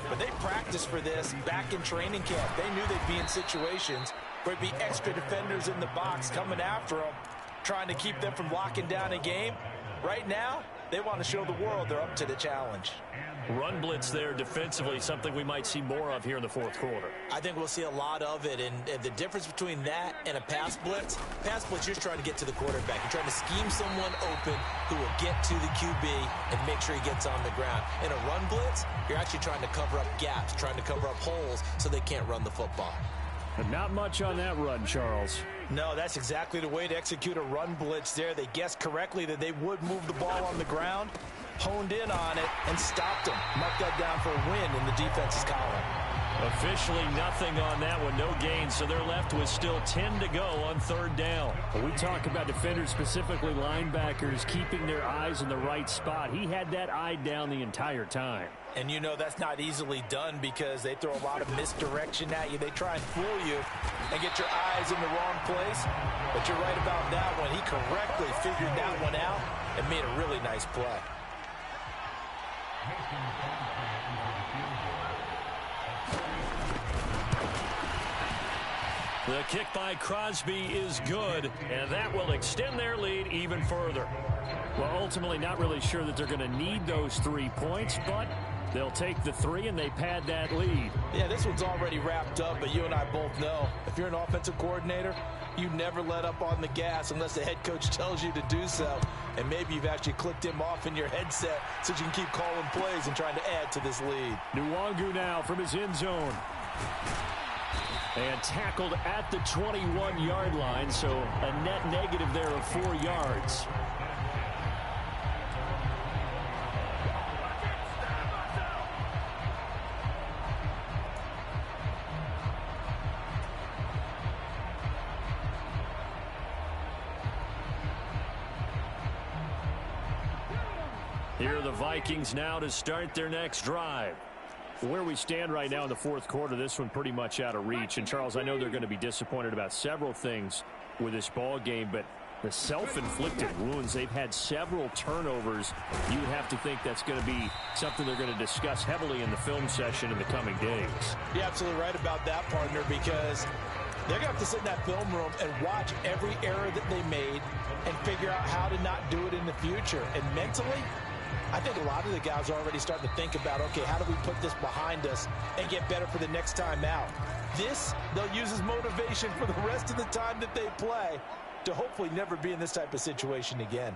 but they practiced for this back in training camp. They knew they'd be in situations where there'd be extra defenders in the box coming after them, trying to keep them from locking down a game. Right now, they want to show the world they're up to the challenge. Run blitz there defensively, something we might see more of here in the 4th quarter. I think we'll see a lot of it, and the difference between that and a pass blitz, you're just trying to get to the quarterback. You're trying to scheme someone open who will get to the QB and make sure he gets on the ground. In a run blitz, you're actually trying to cover up gaps, trying to cover up holes so they can't run the football. And not much on that run, Charles. No, that's exactly the way to execute a run blitz there. They guessed correctly that they would move the ball on the ground, honed in on it, and stopped them. Mark that down for a win in the defense's column. Officially nothing on that one, no gain, so they're left with still 10 to go on third down. When we talk about defenders, specifically linebackers, keeping their eyes in the right spot. He had that eye down the entire time. And you know that's not easily done because they throw a lot of misdirection at you. They try and fool you and get your eyes in the wrong place. But you're right about that one. He correctly figured that one out and made a really nice play. The kick by Crosby is good, and that will extend their lead even further. Well, ultimately not really sure that they're going to need those 3 points, but they'll take the 3 and they pad that lead. Yeah, this one's already wrapped up, but you and I both know if you're an offensive coordinator, you never let up on the gas unless the head coach tells you to do so. And maybe you've actually clicked him off in your headset so you can keep calling plays and trying to add to this lead. Nwangu now from his end zone. And tackled at the 21-yard line, so a net negative there of 4 yards. Here are the Vikings now to start their next drive. Where we stand right now in the fourth quarter, this one pretty much out of reach. And, Charles, I know they're going to be disappointed about several things with this ball game, but the self-inflicted wounds, they've had several turnovers. You would have to think that's going to be something they're going to discuss heavily in the film session in the coming days. You're absolutely right about that, partner, because they're going to have to sit in that film room and watch every error that they made and figure out how to not do it in the future. And mentally, I think a lot of the guys are already starting to think about, okay, how do we put this behind us and get better for the next time out? This, they'll use as motivation for the rest of the time that they play to hopefully never be in this type of situation again.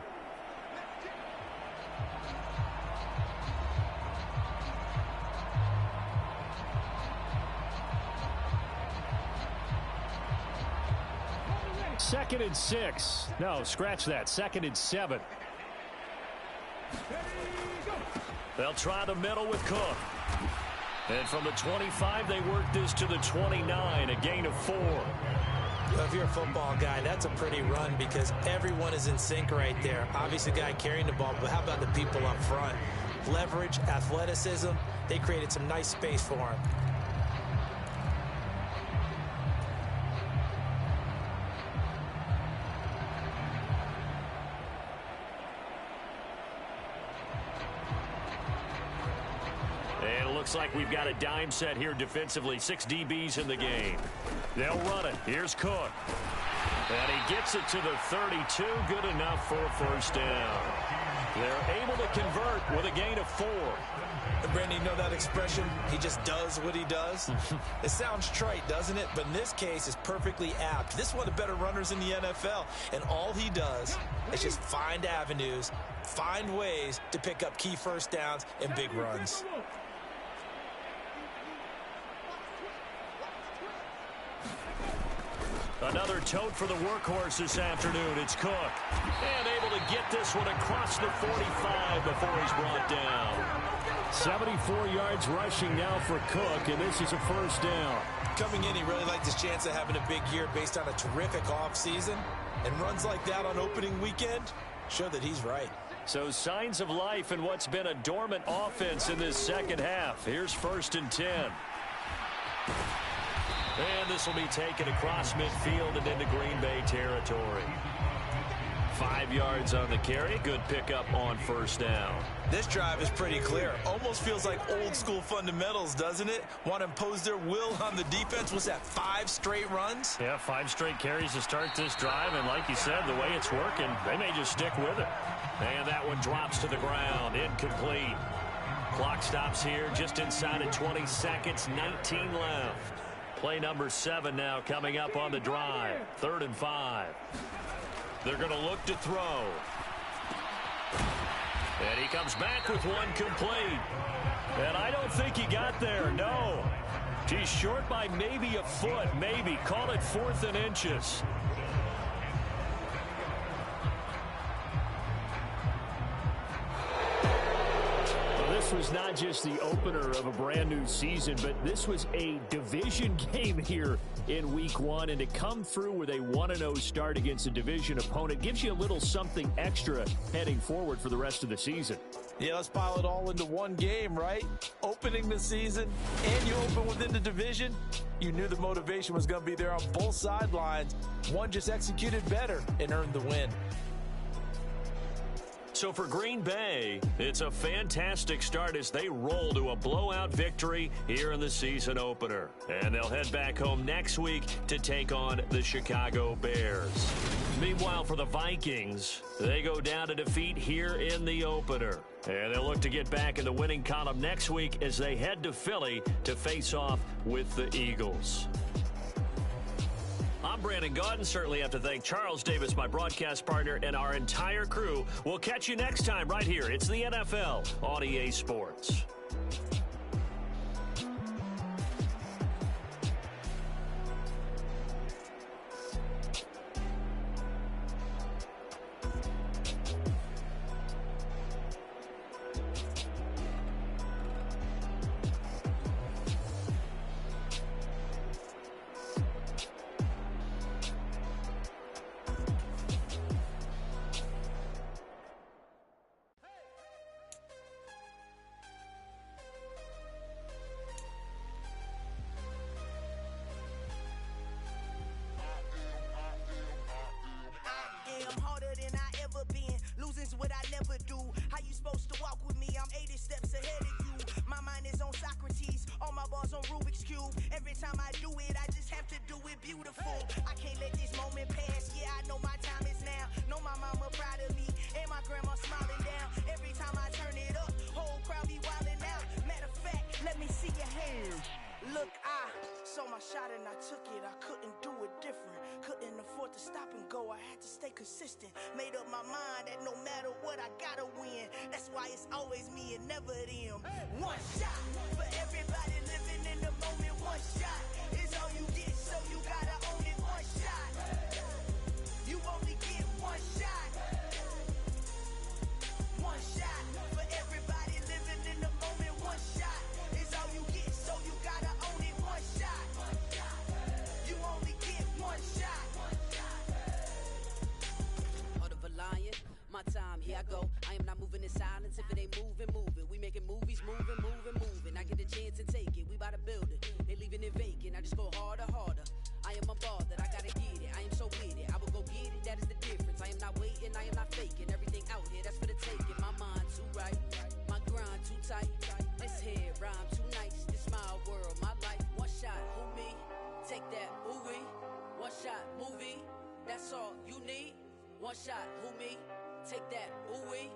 Second and 6. No, scratch that. Second and 7. They'll try the middle with Cook. And from the 25, they work this to the 29, a gain of 4. If you're a football guy, that's a pretty run because everyone is in sync right there. Obviously, the guy carrying the ball, but how about the people up front? Leverage, athleticism, they created some nice space for him. Looks like we've got a dime set here defensively. 6 DBs in the game. They'll run it. Here's Cook. And he gets it to the 32. Good enough for a first down. They're able to convert with a gain of 4. And Brandon, you know that expression? He just does what he does? It sounds trite, doesn't it? But in this case, it's perfectly apt. This is one of the better runners in the NFL. And all he does is just find avenues, find ways to pick up key first downs and big runs. Another tote for the workhorse this afternoon. It's Cook. And able to get this one across the 45 before he's brought down. 74 yards rushing now for Cook, and this is a first down. Coming in, he really liked his chance of having a big year based on a terrific offseason. And runs like that on opening weekend show that he's right. So signs of life in what's been a dormant offense in this second half. Here's 1st and 10. And this will be taken across midfield and into Green Bay territory. 5 yards on the carry. Good pickup on first down. This drive is pretty clear. Almost feels like old school fundamentals, doesn't it? Want to impose their will on the defense. Was that 5 straight runs? Yeah, 5 straight carries to start this drive. And like you said, the way it's working, they may just stick with it. And that one drops to the ground. Incomplete. Clock stops here just inside of 20 seconds. 19 left. Play number 7 now coming up on the drive. 3rd and 5. They're going to look to throw. And he comes back with one complete. And I don't think he got there, no. He's short by maybe a foot, maybe. Call it 4th and inches. Well, this this was not just the opener of a brand new season, but this was a division game here in week one. And to come through with a 1-0 start against a division opponent gives you a little something extra heading forward for the rest of the season. Yeah, let's pile it all into one game, right? Opening the season, and you open within the division. You knew the motivation was going to be there on both sidelines. One just executed better and earned the win. So for Green Bay, it's a fantastic start as they roll to a blowout victory here in the season opener. And they'll head back home next week to take on the Chicago Bears. Meanwhile, for the Vikings, they go down to defeat here in the opener. And they'll look to get back in the winning column next week as they head to Philly to face off with the Eagles. I'm Brandon Gaudin. Certainly have to thank Charles Davis, my broadcast partner, and our entire crew. We'll catch you next time right here. It's the NFL on EA Sports. Consistent, made up my mind that no matter what I gotta win. That's why it's always me and never them. One shot for everybody living in the moment. One shot is all you get, so you gotta own it. One shot, you only get one shot. One shot for everybody living in the moment. One shot is all you get, so you gotta own it. One shot, you only get one shot. My time, here I go. I am not moving in silence. If it ain't moving, moving. We making movies, moving, moving, moving. I get a chance and take it. We bout to build it. They leaving it vacant. I just go harder, harder. I am a ball that I gotta get it. I am so with it. I will go get it. That is the difference. I am not waiting. I am not faking. Everything out here, that's for the taking. My mind too right. My grind too tight. This head rhyme too nice. This my world, my life. One shot, who me? Take that, ooh wee. One shot, movie. That's all you need. One shot, who me? Take that, ooh-wee,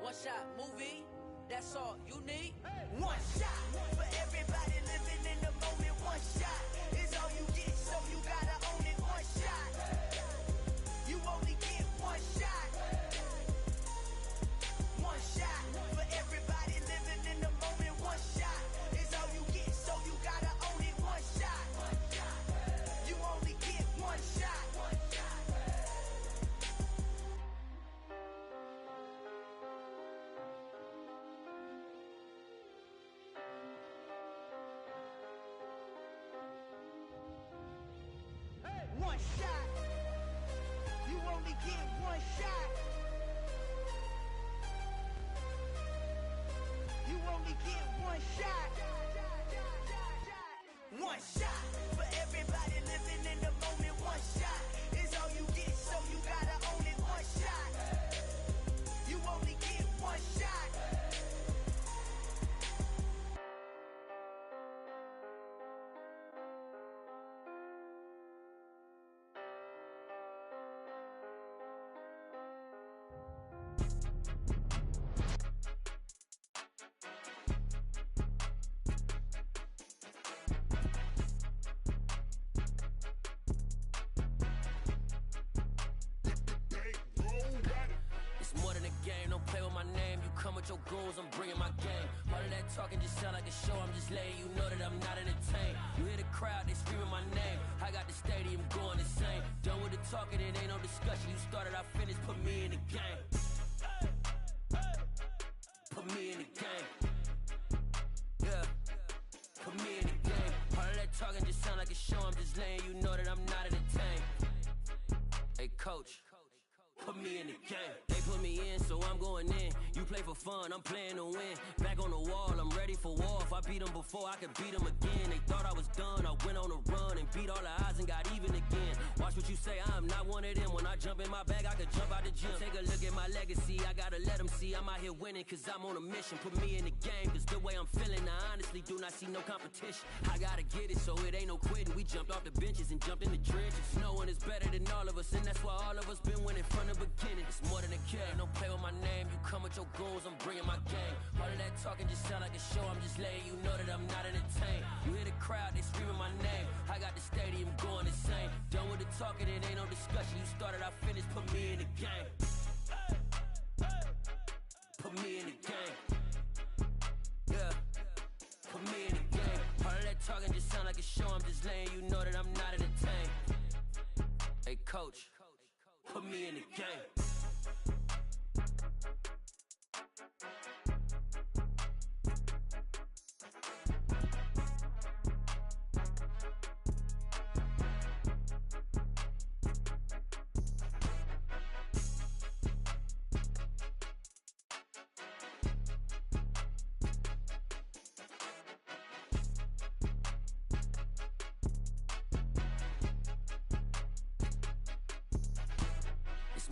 one shot, movie, that's all you need. One shot for everybody living in the moment. One shot is all you get, so you gotta own it. One shot, you only get one shot. One shot for everybody living in the moment. One shot is all you get, so you gotta own it. One shot, you only get one shot. One shot. You only get one shot. You only get one shot. One shot for everybody living in the moment. One shot is all you get, so you gotta own it. One shot. You only get one shot. Your goals, I'm bringing my game. All of that talking just sound like a show. I'm just letting you know that I'm not entertained. You hear the crowd, they screaming my name. I got the stadium going insane. Done with the talking, it ain't no discussion. You started, I finished, put me in the game. Put me in the game. put me in the game. They put me in, so I'm going in. You play for fun, I'm playing to win. Back on the wall, I'm ready for war. If I beat them before, I could beat them again. They thought I was done, I went on a run and beat all the odds and got even again. Watch what you say, I'm not one of them. When I jump in my bag, I could jump out the gym. Take a look at my legacy, I gotta let them see I'm out here winning, cause I'm on a mission. Put me in the game, cause the way I'm feeling, I honestly do not see no competition. I gotta get it, so it ain't no quitting. We jumped off the benches and jumped in the trenches. No one is better than all of us, and that's why all of us been winning from the beginning. It's more than a game, don't play with my name. You come with your goons, I'm bringing my game. All of that talking just sound like a show, I'm just letting you know that I'm not entertained. You hear the crowd, they screaming my name. I got the stadium going insane. Done with the talking, it ain't no discussion. You started, I finished, put me in the game. Put me in the game. Yeah, put me in the game. All of that talking just sound like a show, I'm just letting you know that I'm not entertained. Hey coach, put me in the game.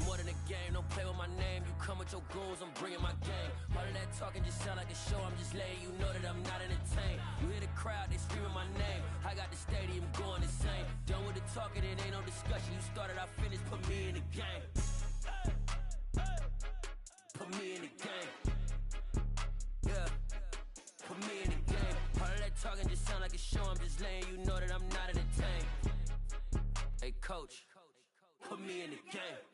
More than a game, don't play with my name. You come with your goons, I'm bringing my game. All of that talking just sound like a show, I'm just letting you know that I'm not entertained. You hear the crowd, they screaming my name. I got the stadium going insane. Done with the talking, it ain't no discussion. You started, I finished, put me in the game. Put me in the game. Yeah, put me in the game. All of that talking just sound like a show, I'm just letting you know that I'm not entertained. Hey coach, put me in the game.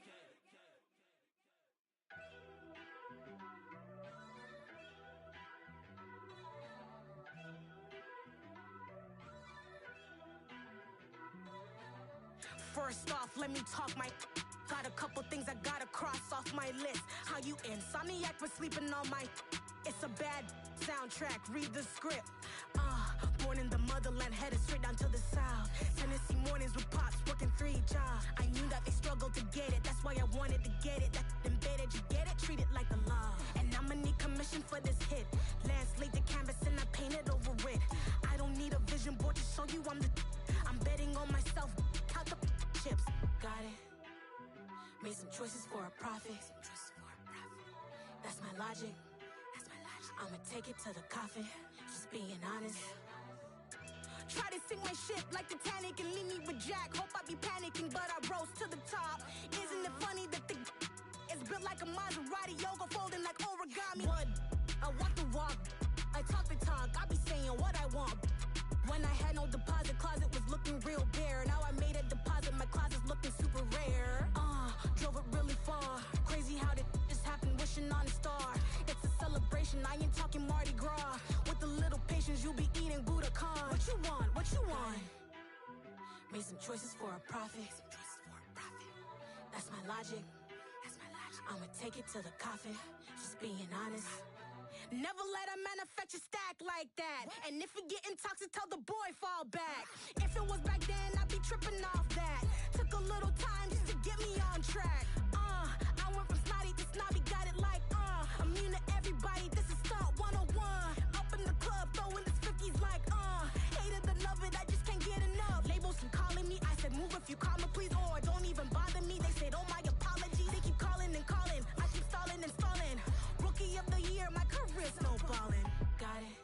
First off, let me talk my... Got a couple things I gotta cross off my list. How you insomniac for sleeping on my... It's a bad soundtrack, read the script. Born in the motherland, headed straight down to the south. Tennessee mornings with pops, working 3 jobs. I knew that they struggled to get it, that's why I wanted to get it. That embedded, you get it, treat it like a law. And I'ma need commission for this hit. Lance laid the canvas and I painted over it. I don't need a vision board to show you I'm the... I'm betting on myself, count the chips. Got it. Made some choices for a profit. That's my logic. I'ma take it to the coffin. Just being honest. Try to sing my shit like Titanic and leave me with Jack. Hope I be panicking, but I rose to the top. Isn't it funny that the is built like a Maserati, yoga folding like origami? What? I walk the walk. I talk the talk. I be saying what I want. When I had no deposit, closet was looking real bare. Now I made a deposit, my closet's looking super rare. Drove it really far. Crazy how did this happen, wishing on a star. It's a celebration, I ain't talking Mardi Gras. With a little patience, you'll be eating Budokan. What you want? What you want? Made some choices for a profit. That's my logic. I'ma take it to the coffin. Just being honest. Never let a manufacture stack like that. And if we getting toxic, tell the boy fall back. If it was back then, I'd be tripping off that. Took a little time just to get me on track. I went from snotty to snobby, got it like, immune to everybody, this is stunt 101. Up in the club, throwing this 50s like, hate it or love it, I just can't get enough. Labels keep calling me, I said move if you call me please, or don't even bother me. They said, oh my apology, they keep calling and calling. I keep stalling and stalling. Rookie of the year, my career snowballing. Got it.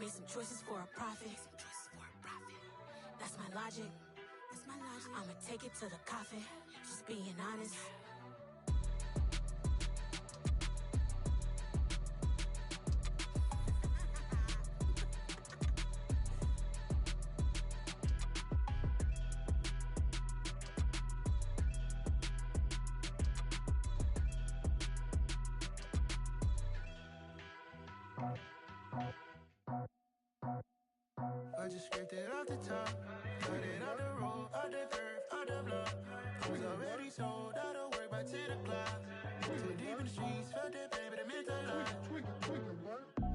Made some choices for a profit. That's my logic. I'ma take it to the coffin. Just being honest. I just scraped it off the top, cut it on the road, on the curve, on the block. I was already sold, I don't work by 10 o'clock. Too deep in the streets, felt that pain, but it meant a lot.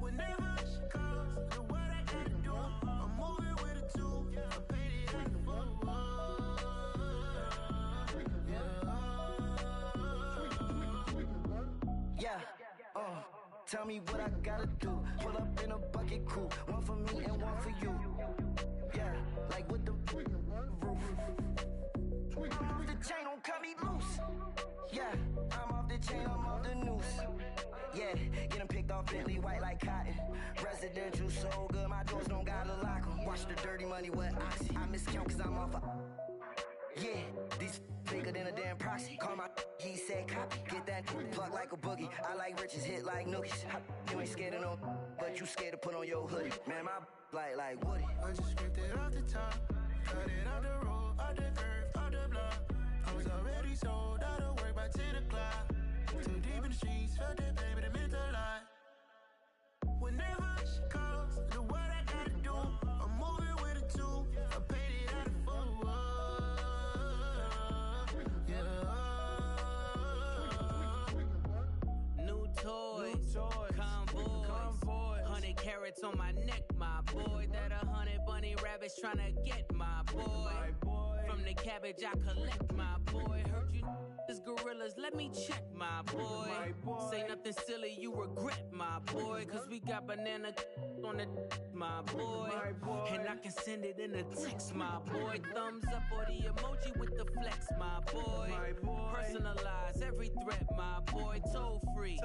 Whenever she calls, the what I gotta do, I'm moving with a two, I'm paid it at the full. Tell me what I gotta do. Pull up in a bucket crew, one for me and one for you. Yeah, like with the roof. I'm off the chain, don't cut me loose. Yeah, I'm off the chain, I'm off the noose. Yeah, get them picked off Bentley white like cotton. Residential so good, my doors don't gotta lock them. Watch the dirty money with Oxy. I miscount cause I'm off a... Yeah, these bigger than a damn proxy. Call my he said copy. Get that plug like a boogie. I like riches, hit like nookies. You ain't scared of no, but you scared to put on your hoodie. Man, my like Woody. I just ripped it off the top. Cut it out the road, out the curve, out the block. I was already sold out of work by 10 o'clock. Too deep in the streets, felt that baby, that meant a lot. Whenever she calls, look what I gotta do. I'm moving with a two. I paid it out of full. Yeah. New toys, convoys, 100 carats on my neck, my boy. That 100 bunny rabbits tryna get my boy. From the cabbage I collect, my boy. Heard you is gorillas, let me check, my boy. Say nothing silly, you regret, my boy. Cause we got banana on the my boy. And I can send it in a text, my boy. Thumbs up or the emoji with the flex, my boy. Personalize every threat, my boy. Toll free,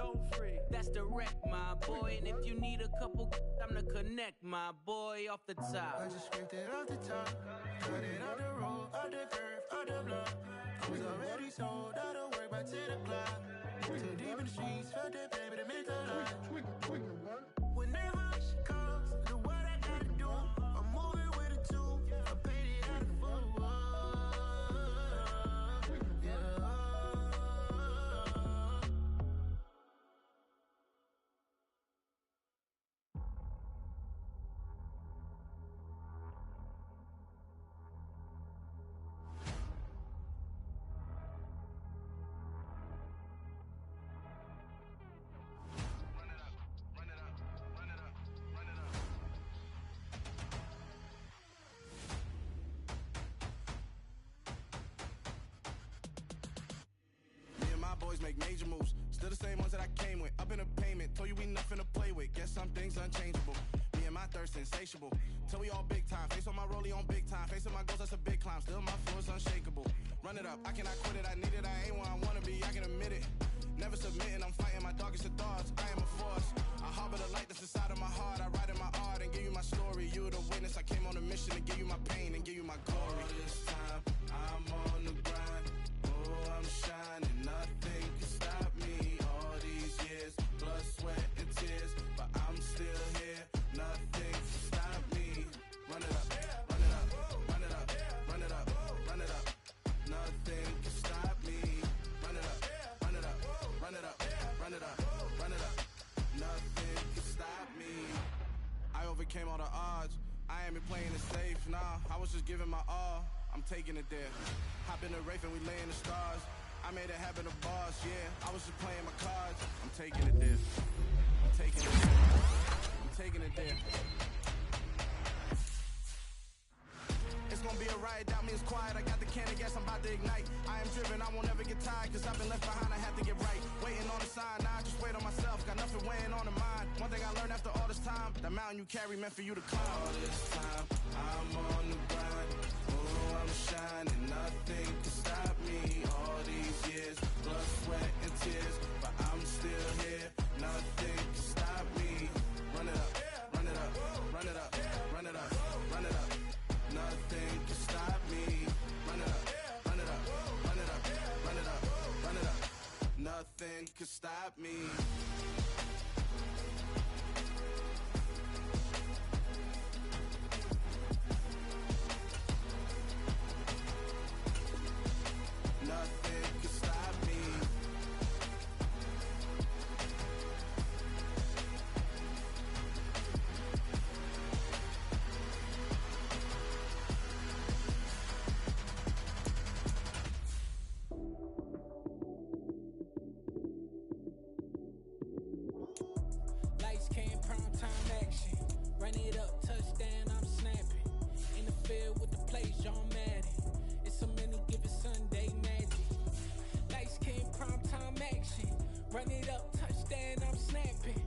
that's direct, my boy. And if you need a couple, I'm the connect, my boy. Off the top, I just ripped it off the top. Cut it out the road, out the curve, out the block. I was already sold out of work by 10 o'clock. Too deep in the streets, felt that baby, that meant a lot. Whenever she calls, look what I gotta do. I'm moving with a two. I paid it out of full. Yeah. Boys make major moves, still the same ones that I came with. Up in a payment, told you we nothing to play with. Guess some things unchangeable. Me and my thirst insatiable. Till we all big time. Face on my rollie on big time. Facing my goals, that's a big climb. Still my flow is unshakable. Run it up, I cannot quit it. I need it, I ain't where I wanna be. I can admit it. Never submitting, I'm fighting my darkest of thoughts. I am a force. I harbor the light that's inside of my heart. I write in my art and give you my story. You the witness. I came on a mission to give you my pain and give you my glory. All this time, I'm on the grind. Oh, I'm shining. Nothing can stop me. All these years, blood, sweat, and tears. But I'm still here. Nothing can stop me. Run it up, run it up, run it up, run it up, run it up. Nothing can stop me. Run it up, run it up, run it up, run it up, run it up. Nothing can stop me. I overcame all the odds. I ain't been playing it safe, nah. I was just giving my all. I'm taking it there. Hop in the Wraith and we lay in the stars. I made it happen, the boss, yeah. I was just playing my cards. I'm taking it there. I'm taking it there. I'm taking it there. It's gonna be a riot, doubt me it's quiet. I got the can of gas, I'm about to ignite. I am driven, I won't ever get tired. Cause I've been left behind, I have to get right. Waiting on the sign, now I just wait on myself. Got nothing weighing on the mind. One thing I learned after all this time, the mountain you carry meant for you to climb. All this time, I'm on the grind. Oh, I'm shining, nothing can stop me. All these years, blood, sweat, and tears. But I'm still here, nothing can stop me. Run it up, run it up, run it up, run it up, run it up. Nothing can stop me. Run it up, run it up, run it up, run it up, run it up. Nothing can stop me. Nothing can stop me. Lights came, prime time action. Run it up, touchdown, I'm snapping. In the field with the plays, John Madden. It's a many given Sunday magic. Lights came, prime time action. Run it up, touchdown, I'm snapping.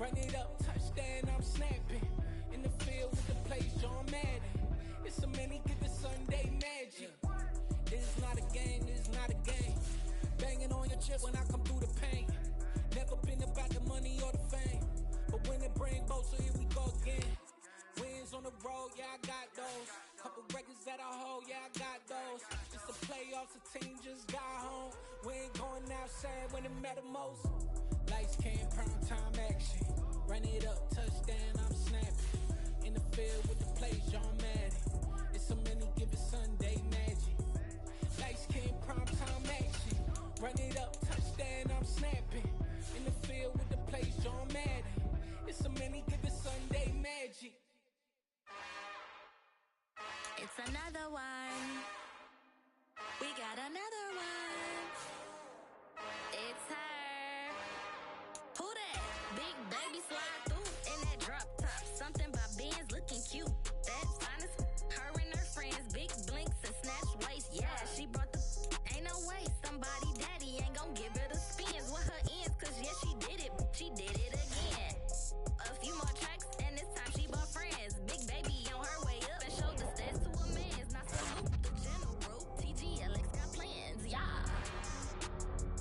Run it up, touchdown, I'm snapping. In the field with the plays, John Madden. It's so many, give it Sunday magic. This is not a game, this is not a game. Banging on your chip when I come through the pain. Never been about the money or the fame. But when it bring both, so here we go again. Wins on the road, yeah, I got those. Couple records that I hold, yeah, I got those. It's the playoffs, the team just got home. We ain't going outside when it matter most. Lights, cam, prime time action. Run it up, touchdown, I'm snapping. In the field with the plays, John Madden. It's so many, give it Sunday magic. Lights, cam, prime time action. Run it up, touchdown, I'm snapping. In the field with the plays, John Madden. It's so many, give it Sunday magic. It's another one. We got another one. It's her. Who that? Big baby slide through in that drop top. Something about Benz looking cute. That's honest. Her and her friends, big blinks and snatch waist. Yeah, she brought the. Ain't no way somebody daddy ain't gon' give her the spins with her ends. Cause yeah, she did it. She did it again. A few more tracks and this time she bought friends. Big baby on her way up and showed the stats to a man's. Not salute the general. TGLX got plans, yeah.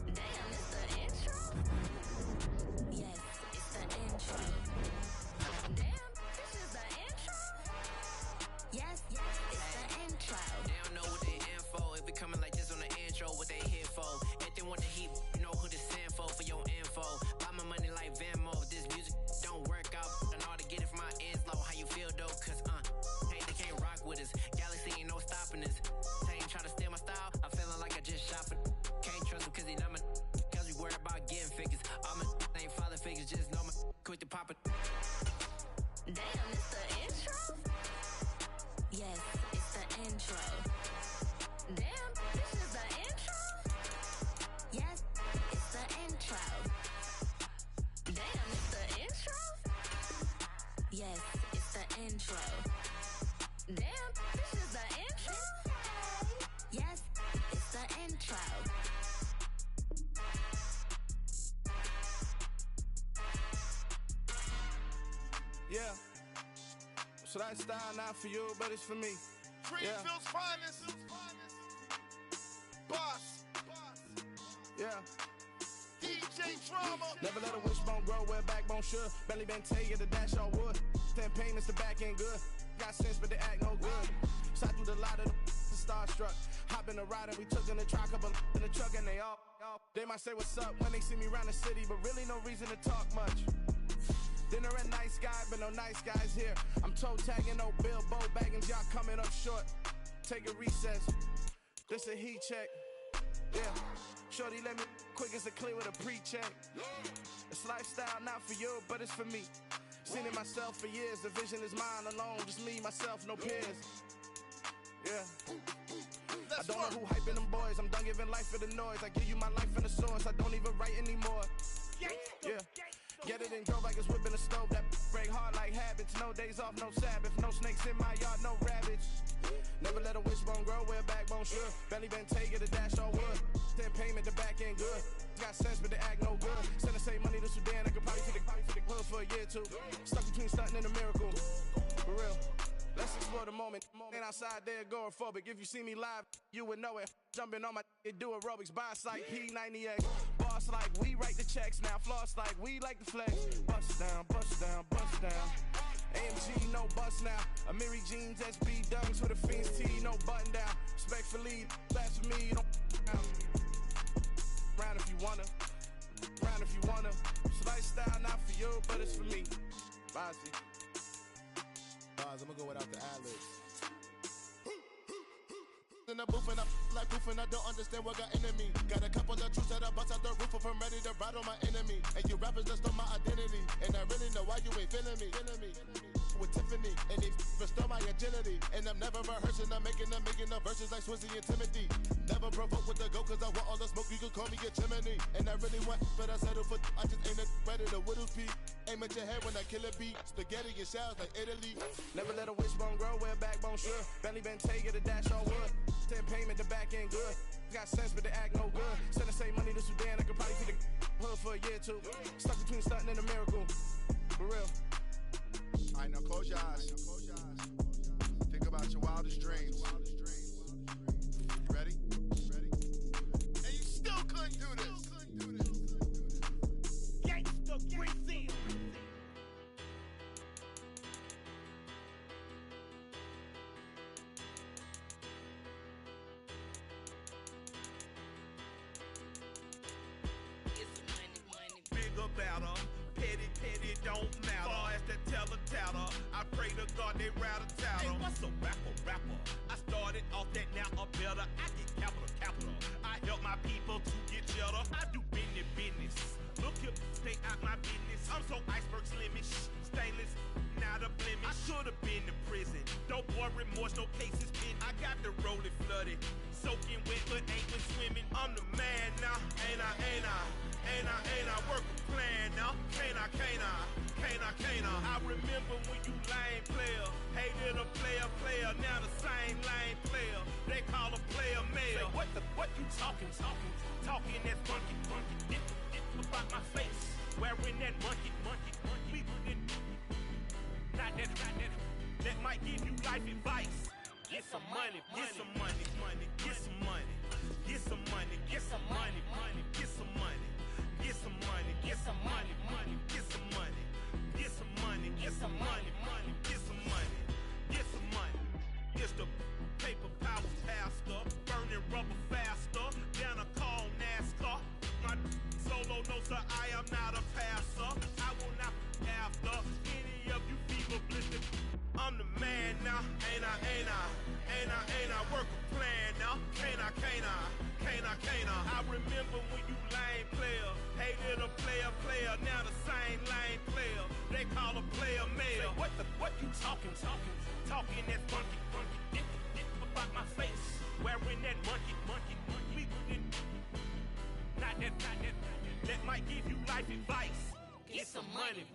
Damn, it's the intro. Yes, it's the intro. Damn, this is the intro. Yes, it's the intro. They don't know what they info. If it coming like this on the intro, what they here for? If they want the heat, you know who to send for your info. Buy my money like Venmo. This music don't work out. I know how to get it from my ends low. How you feel though? Cause hey, they can't rock with us. Galaxy ain't no stopping us. They ain't try to steal my style. I'm feeling like I just shot for. Can't trust him cause he not my. Cause we worried about getting figures. All my ain't father figures. Just know my quick to pop it. Damn, it's the intro. Yes, it's the intro. Damn, this is the intro. Yes, it's the intro. Damn, it's the intro. Yes, it's the intro. Damn, this is the intro. Yes, it's the intro. Yeah. So that style not for you, but it's for me. Greenfield's finest. Boss. Yeah. DJ Drama. Never let a wishbone grow where a backbone should. Belly been take the dash all wood. 10 payments, the back end good. Got sense, but they act no good. Shot through the lot of the starstruck. Hop in the ride and we took in the truck, couple in the truck and they all. They might say what's up when they see me around the city, but really no reason to talk much. Dinner at nice guy, but no nice guys here. I'm toe tagging, no Bilbo bagging, y'all coming up short. Take a recess. This a heat check. Yeah. Shorty let me quick as a clear with a pre-check. It's lifestyle not for you, but it's for me. Seen it myself for years. The vision is mine alone. Just me, myself, no peers. Yeah. I don't know who hyping them boys. I'm done giving life for the noise. I give you my life in the source. I don't even write anymore. Yeah. Get it and drove like it's whipping a stove. That break hard like habits. No days off, no Sabbath. No snakes in my yard, no rabbits. Never let a wishbone grow where a backbone should. Belly been take it, a dash all wood. 10 payment, the back end good. Got sense, but they act no good. Send the same money to Sudan. I could probably take the hood for a year or two. Stuck between stunting and a miracle. For real. Let's explore the moment. Ain't outside there agoraphobic. If you see me live, you would know it. Jumping on my do aerobics. Boss like P98. Boss like we write the checks now. Floss like we like the flex. Bust down, bust down, bust down. AMG, no bust now. Amiri jeans, SB dunks with a Fiends tee, no button down. Respectfully, that's for me, you don't down. Round if you wanna. Round if you wanna. It's lifestyle not for you, but it's for me. Bossy. I'm gonna go without the ad-libs. In the booth and I like proof and I don't understand what got into me. Got a couple of truths that I bust out the roof of. I'm ready to ride on my enemy. And you rappers just on my identity. And I really know why you ain't feeling me. With Tiffany and they restore my agility. And I'm never rehearsing. I'm making them verses like Swizzy and Timothy. Never provoke with the go cause I want all the smoke. You can call me a chimney. And I really want, but I settle for I just ain't ready to whittles peak. Aim at your head when I kill a beat. Spaghetti and shells like Italy. Never let a wishbone grow where a backbone should. Belly been take it, a dash all wood. 10 payment, the back end good. Got sense, but they act no good. Send the same money to Sudan. I could probably take the hood for a year or two. Stuck between stunting and a miracle. For real. All right, now close your eyes. Think about your wildest dreams. You ready? And you still couldn't do this. Gangsta Brazil. Bigger, better, petty, don't matter. Far as the teller, I pray to God they rattle-tattle. Hey, what's a rapper? I started off that, now I'm better. I get capital. I help my people to get cheddar. I do business. Look here, stay out my business. I'm so iceberg slimmish, stainless, not a blemish. I should've been to prison. Don't boy remorse, no cases pinned. I got the rolling flooded, soaking wet, but ain't been swimming. I'm the man now, ain't I work a plan now. Can't I? I remember when you lame player, hated a player, now the same lame player. They call a player male. Say, what you talking that funky. Get about my face, wearing that monkey. We didn't. Not that might give you life advice. Get some money. It's the paper power pastor, burning rubber faster than a call NASCAR. My solo knows that I am not a passer. I will not after any of you fever blistered. I'm the man now, ain't I work a plan now. Can't I? I remember when you lame player, hated a player, now the same lame player. They call a player male. Say, what you talking that funky. Get about my face, wearing that monkey. We didn't. Not that might give you life advice. Get some money.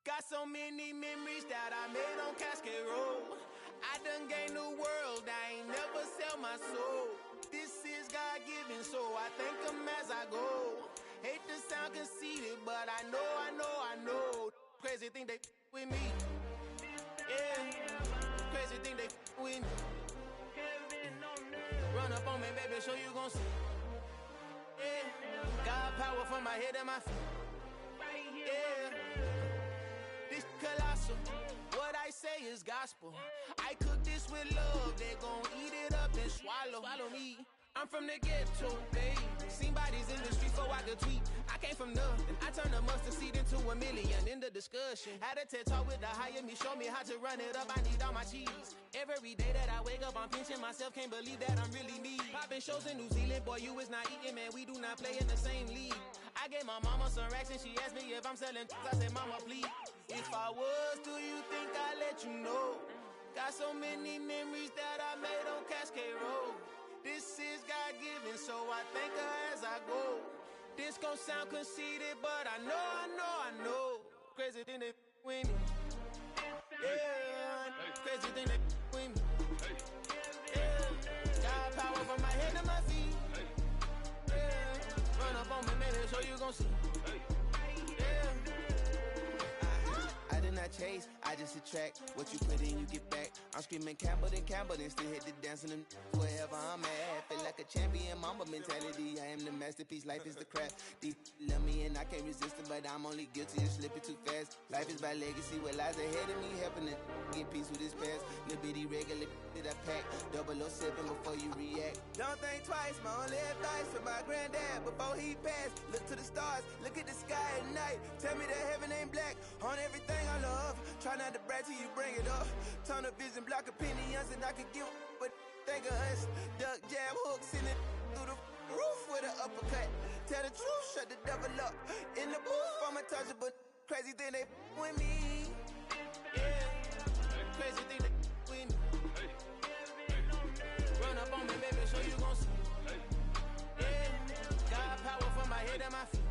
Got so many memories that I made on Cascade Road. I done gained the world, I ain't never sell my soul. This is God-given, so I thank him as I go. Hate to sound conceited, but I know. Crazy thing they with me. Yeah, crazy thing they with me. Run up on me, baby, show you gon' see. Yeah, God power from my head and my feet. Yeah. Colossal, what I say is gospel. I cook this with love, they gon' eat it up and swallow me. I'm from the ghetto, babe. Seen bodies in the street before I could tweet. I came from nothing, I turned a mustard seed into a million. In the discussion, had a TED talk with the higher me, show me how to run it up, I need all my cheese. Every day that I wake up, I'm pinching myself, can't believe that I'm really me. Popping shows in New Zealand, boy, you is not eating, man, we do not play in the same league. I gave my mama some racks and she asked me if I'm selling, I said, mama, please. If I was, do you think I'd let you know? Got so many memories that I made on Cascade Road. This is God-given, so I thank her as I go. This gon' sound conceited, but I know. Crazy thing they with me. Yeah, crazy thing they with me. Yeah, got power from my head to my feet. Yeah, run up on me, baby, so you gon' see. Yeah. I did not chase, I just attract. What you put in, you get back. I'm screaming Campbell, then still hit the dance and them wherever I'm at. Feel like like a champion, mama mentality. I am the masterpiece, life is the craft. Deep love me and I can't resist it, but I'm only guilty of slipping too fast. Life is by legacy, what lies ahead of me, helping it get peace with this past. Little bitty regular that I pack, 007 before you react. Don't think twice, my only advice for my granddad before he passed. Look to the stars, look at the sky at night. Tell me that heaven ain't black on everything I love. Try not to brag till you bring it up. Tunnel vision, block opinions, and I could give but think of us. Duck jab hooks in it through the roof with an uppercut. Tell the truth, shut the devil up. In the booth, I'm untouchable. Crazy thing they with me. Yeah, crazy thing they with me. Run up on me, baby, so you gon' see. Yeah, got power from my head and my feet.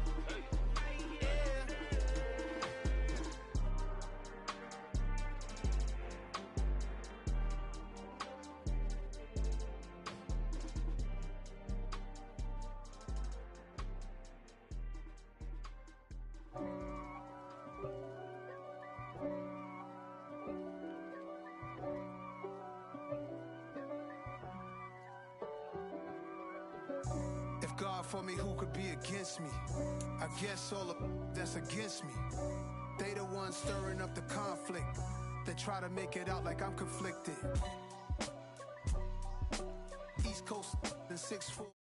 God for me, who could be against me? I guess all of that's against me. They the ones stirring up the conflict. They try to make it out like I'm conflicted. East Coast and 6'4".